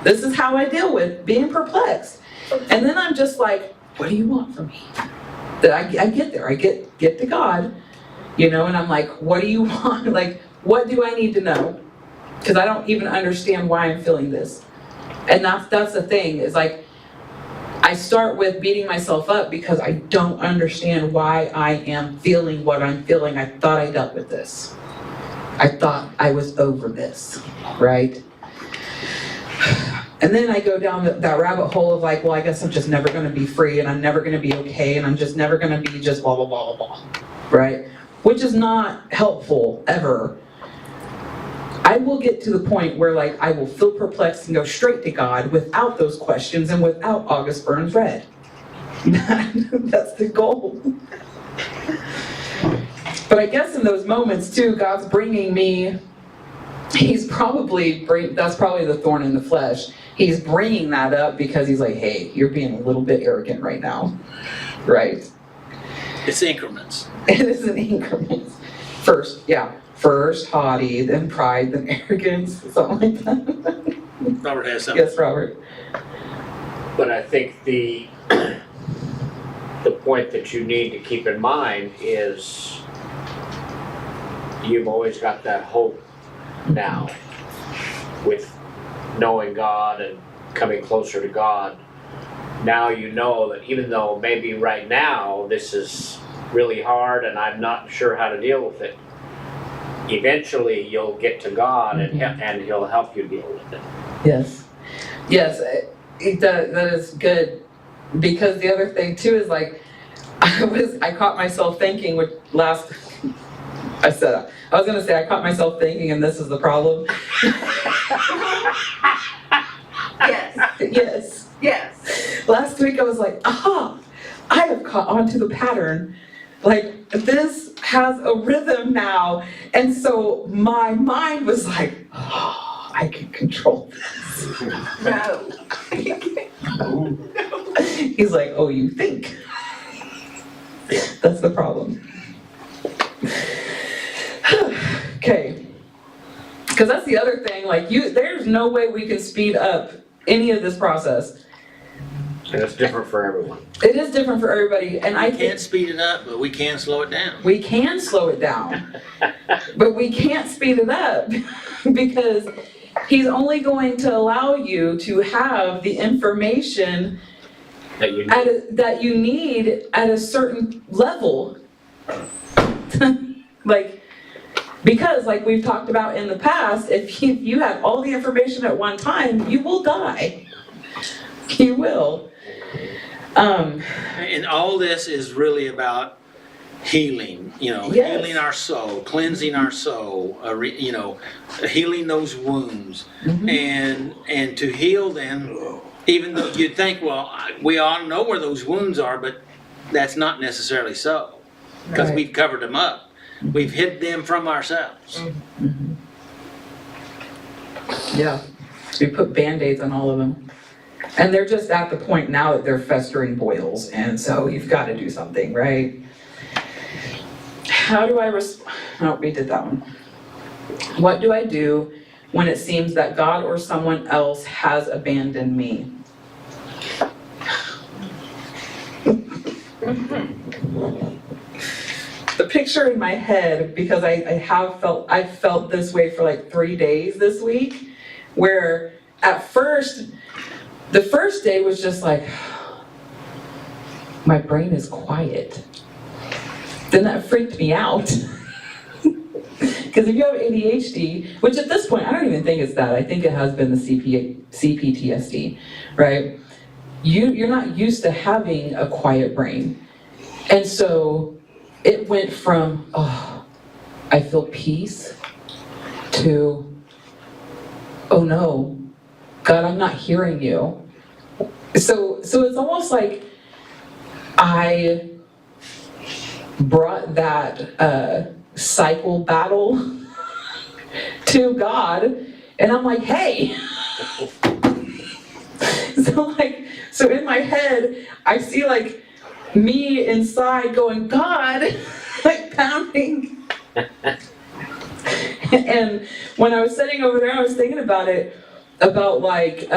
This is how I deal with being perplexed. And then I'm just like, what do you want from me? That I get there, I get to God, you know, and I'm like, what do you want? Like, what do I need to know? Because I don't even understand why I'm feeling this. And that's the thing, is like, I start with beating myself up because I don't understand why I am feeling what I'm feeling. I thought I dealt with this. I thought I was over this, right? And then I go down that rabbit hole of like, well, I guess I'm just never going to be free, and I'm never going to be okay, and I'm just never going to be just blah, blah, blah, blah, blah, right? Which is not helpful, ever. I will get to the point where like I will feel perplexed and go straight to God without those questions and without August Burns Red. That's the goal. But I guess in those moments too, God's bringing me, that's probably the thorn in the flesh. He's bringing that up because he's like, hey, you're being a little bit arrogant right now, right? It's increments. It is in increments. First haughty, then pride, then arrogance, something like that. Robert has something. Yes, Robert. But I think the point that you need to keep in mind is you've always got that hope now with knowing God and coming closer to God. Now you know that even though maybe right now this is really hard and I'm not sure how to deal with it, eventually you'll get to God and He'll help you deal with it. Yes. Yes, that is good. Because the other thing too is like, I caught myself thinking I was gonna say I caught myself thinking, and this is the problem. Yes, Yes. yes. Last week I was like, aha, I have caught onto the pattern. Like, this has a rhythm now. And so my mind was like, oh, I can control this. No. He's like, oh, you think? That's the problem. Okay. Because that's the other thing, like there's no way we can speed up any of this process. And it's different for everyone. It is different for everybody, and I We can't speed it up, but we can slow it down. we can slow it down, but we can't speed it up because He's only going to allow you to have the information That you that you need at a certain level. Like, because like we've talked about in the past, if you have all the information at one time, you will die. You will. And all this is really about healing, Yes. healing our soul, cleansing our soul, healing those wounds. And to heal them, even though you'd think, well, we all know where those wounds are, but that's not necessarily so. Because Right. we've covered them up. We've hid them from ourselves. Yeah. We put Band-Aids on all of them. And they're just at the point now that they're festering boils. And so you've got to do something, right? How do I oh, we did that one. What do I do when it seems that God or someone else has abandoned me? The picture in my head, because I felt this way for like 3 days this week, where at first, the first day was just like, my brain is quiet. Then that freaked me out. Because if you have ADHD, which at this point, I don't even think it's that. I think it has been the CPTSD, right? You're not used to having a quiet brain. And so it went from, oh, I feel peace, to, oh no, God, I'm not hearing you. So it's almost like I brought that cycle battle to God, and I'm like, hey. So in my head, I see like me inside going, God, like pounding. And when I was sitting over there, I was thinking about it, about like,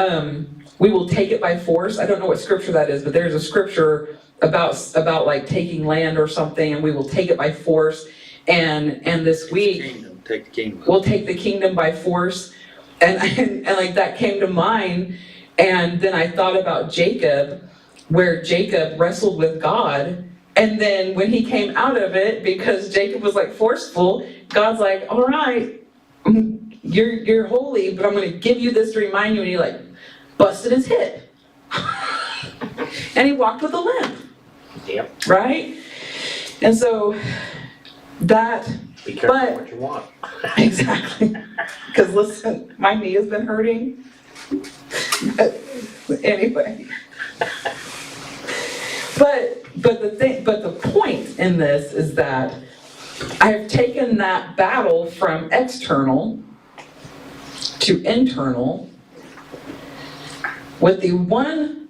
we will take it by force. I don't know what scripture that is, but there's a scripture about like taking land or something, and we will take it by force. And this week, Take the kingdom. we'll take the kingdom by force. And like that came to mind. And then I thought about Jacob, where Jacob wrestled with God. And then when he came out of it, because Jacob was like forceful, God's like, all right, you're holy, but I'm going to give you this to remind you. And he like busted his hip. And he walked with a limp. Yep. Right? And so that, Be careful But- what you want. exactly. Because listen, my knee has been hurting. Anyway. But the point in this is that I have taken that battle from external to internal with the one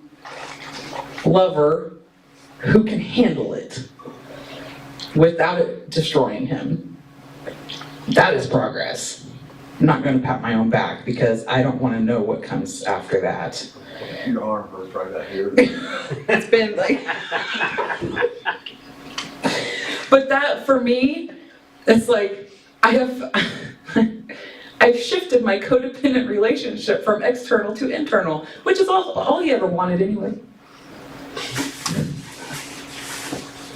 lover who can handle it without it destroying him. That is progress. I'm not going to pat my own back because I don't want to know what comes after that. Your arm hurts right out here. It's been like... But that, for me, it's like, I've shifted my codependent relationship from external to internal, which is all he ever wanted anyway.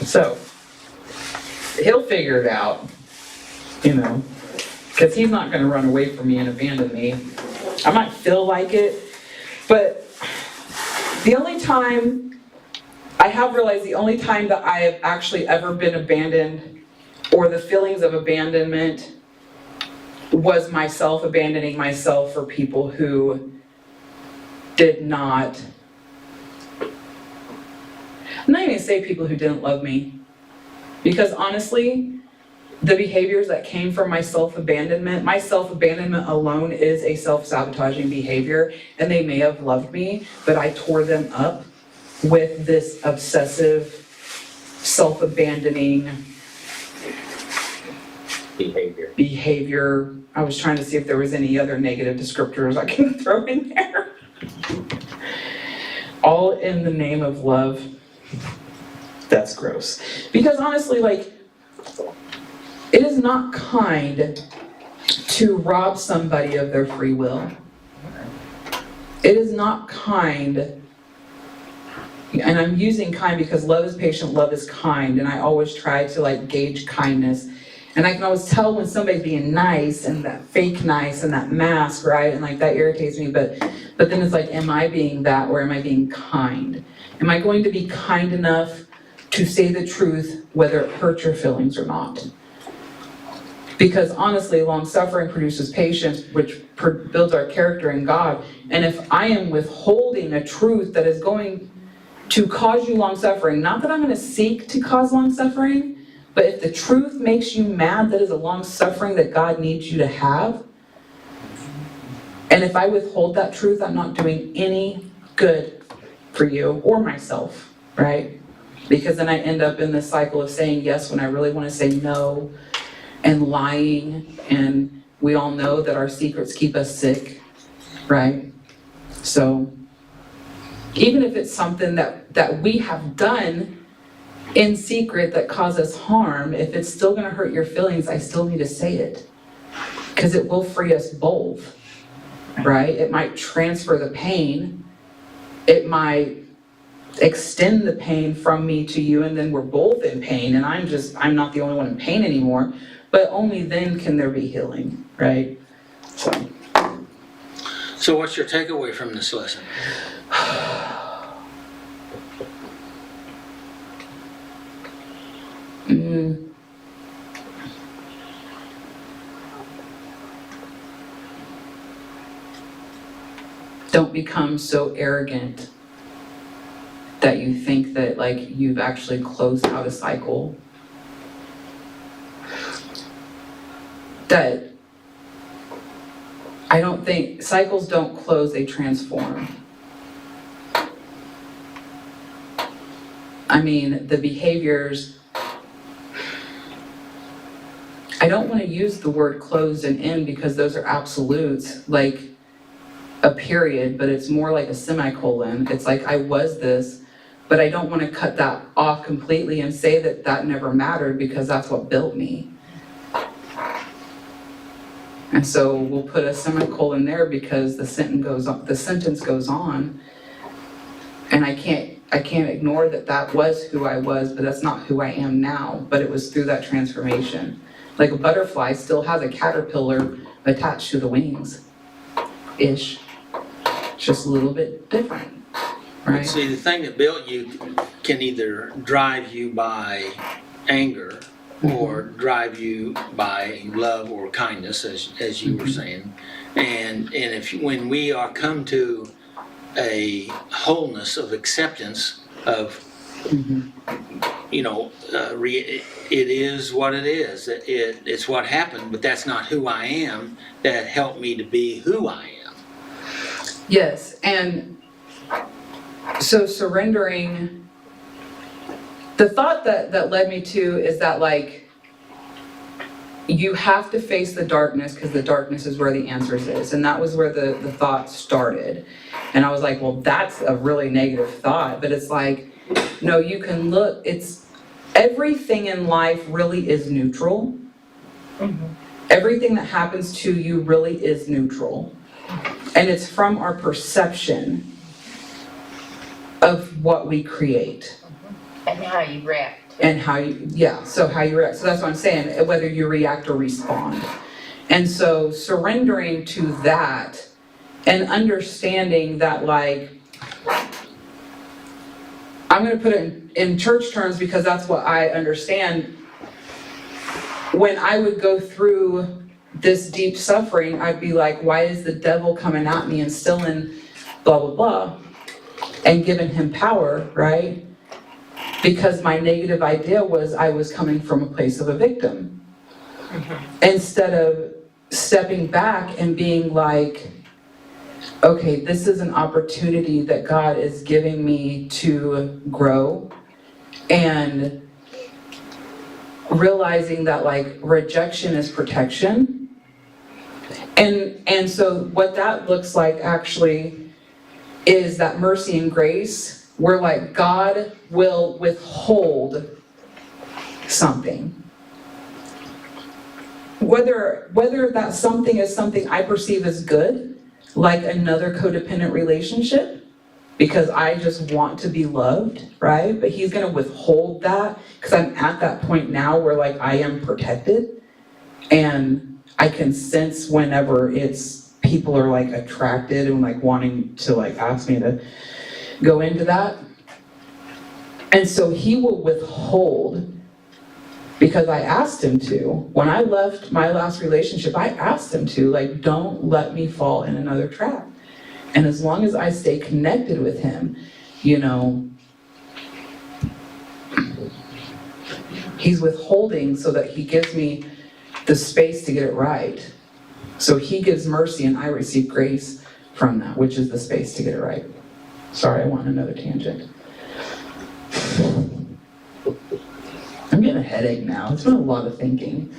So, he'll figure it out, because he's not going to run away from me and abandon me. I might feel like it, but the only time, I have realized the only time that I have actually ever been abandoned, or the feelings of abandonment, was myself abandoning myself for people who did not, I'm not even going to say people who didn't love me, because honestly, the behaviors that came from my self-abandonment alone is a self-sabotaging behavior, and they may have loved me, but I tore them up with this obsessive, self-abandoning behavior. I was trying to see if there was any other negative descriptors I can throw in there. All in the name of love. That's gross. Because honestly, like, it is not kind to rob somebody of their free will. It is not kind, and I'm using kind because love is patient, love is kind, and I always try to like gauge kindness. And I can always tell when somebody's being nice and that fake nice and that mask, right? And like that irritates me, but then it's like, am I being that or am I being kind? Am I going to be kind enough to say the truth whether it hurts your feelings or not? Because honestly, long-suffering produces patience, which builds our character in God. And if I am withholding a truth that is going to cause you long-suffering, not that I'm going to seek to cause long-suffering, but if the truth makes you mad, that is a long-suffering that God needs you to have. And if I withhold that truth, I'm not doing any good for you or myself, right? Because then I end up in this cycle of saying yes when I really want to say no, and lying, and we all know that our secrets keep us sick, right? So even if it's something that we have done in secret that causes harm, if it's still gonna hurt your feelings, I still need to say it. Because it will free us both, right? It might transfer the pain. It might extend the pain from me to you, and then we're both in pain, and I'm not the only one in pain anymore, but only then can there be healing, right? So what's your takeaway from this lesson? Don't become so arrogant that you think that like you've actually closed out a cycle. That I don't think cycles don't close, they transform. I mean, the behaviors, I don't want to use the word closed and end because those are absolutes, like a period, but it's more like a semicolon. It's like I was this, but I don't want to cut that off completely and say that that never mattered because that's what built me. And so we'll put a semicolon there because the sentence goes on, and I can't ignore that was who I was, but that's not who I am now, but it was through that transformation. Like a butterfly still has a caterpillar attached to the wings, ish. Just a little bit different, right? See, the thing that built you can either drive you by anger or drive you by love or kindness, as you were saying. And if when we are come to a wholeness of acceptance of, it is what it is. It's what happened, but that's not who I am. That helped me to be who I am. Yes, and so surrendering, the thought that led me to is that like, you have to face the darkness because the darkness is where the answers is. And that was where the thought started. And I was like, well, that's a really negative thought. But it's like, no, you can look, everything in life really is neutral. Everything that happens to you really is neutral. And it's from our perception of what we create. And how you react. And how you react. So that's what I'm saying, whether you react or respond. And so surrendering to that and understanding that, like, I'm going to put it in church terms because that's what I understand. When I would go through this deep suffering, I'd be like, why is the devil coming at me and instilling blah, blah, blah, and giving him power, right? Because my negative idea was I was coming from a place of a victim. Instead of stepping back and being like, okay, this is an opportunity that God is giving me to grow, and realizing that like rejection is protection. And so what that looks like actually is that mercy and grace, where like God will withhold something. whether that something is something I perceive as good, like another codependent relationship, because I just want to be loved, right? But he's gonna withhold that, because I'm at that point now where like I am protected, and I can sense whenever people are like attracted and like wanting to like ask me to go into that. And so he will withhold, because I asked him to. When I left my last relationship, I asked him to, like, don't let me fall in another trap. And as long as I stay connected with him, you know, he's withholding so that he gives me the space to get it right. So he gives mercy and I receive grace from that, which is the space to get it right. Sorry, I went on another tangent. I'm getting a headache now. It's been a lot of thinking.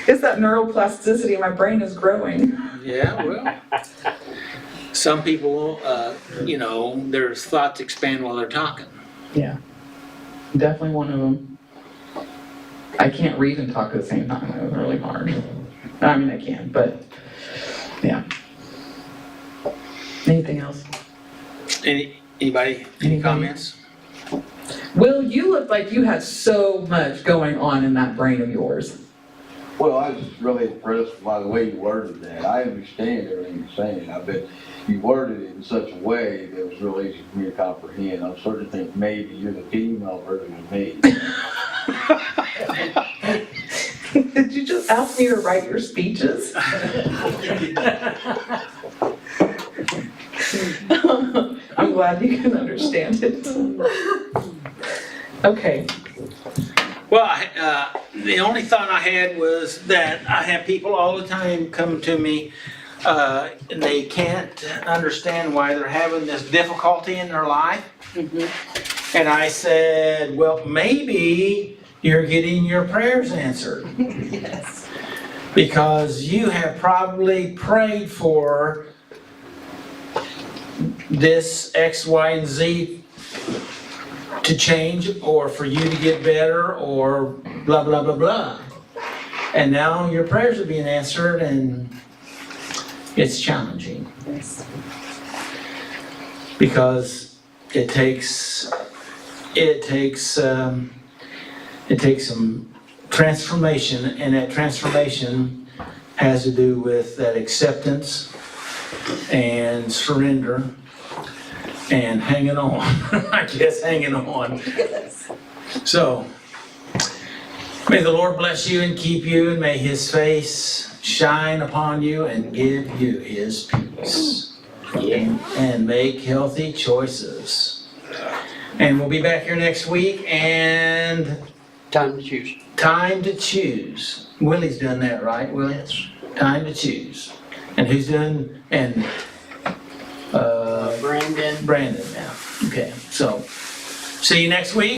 It's that neuroplasticity in my brain is growing. Yeah, well, some people, you know, their thoughts expand while they're talking. Yeah, definitely one of them. I can't read and talk at the same time. It was really hard. I mean, I can, but yeah. Anything else? Anybody, any comments? Will, you look like you had so much going on in that brain of yours. Well, I was really impressed by the way you worded that. I understand everything you're saying. I bet you worded it in such a way that was real easy for me to comprehend. I'm starting to think maybe you're the female version of me. Did you just ask me to write your speeches? I'm glad you can understand it. Okay. Well, the only thought I had was that I have people all the time come to me, and they can't understand why they're having this difficulty in their life. And I said, well, maybe you're getting your prayers answered. Yes. Because you have probably prayed for this X, Y, and Z to change, or for you to get better, or blah, blah, blah, blah. And now your prayers are being answered, and it's challenging. Yes. Because it takes some transformation, and that transformation has to do with that acceptance and surrender and hanging on. I guess hanging on. Yes. So, may the Lord bless you and keep you, and may His face shine upon you and give you His peace. Yeah. And make healthy choices. And we'll be back here next week, and Time to choose. time to choose. Willie's doing that, right, Willie? Yes. Time to choose. And who's doing, and Brandon. Brandon now. Okay, so see you next week.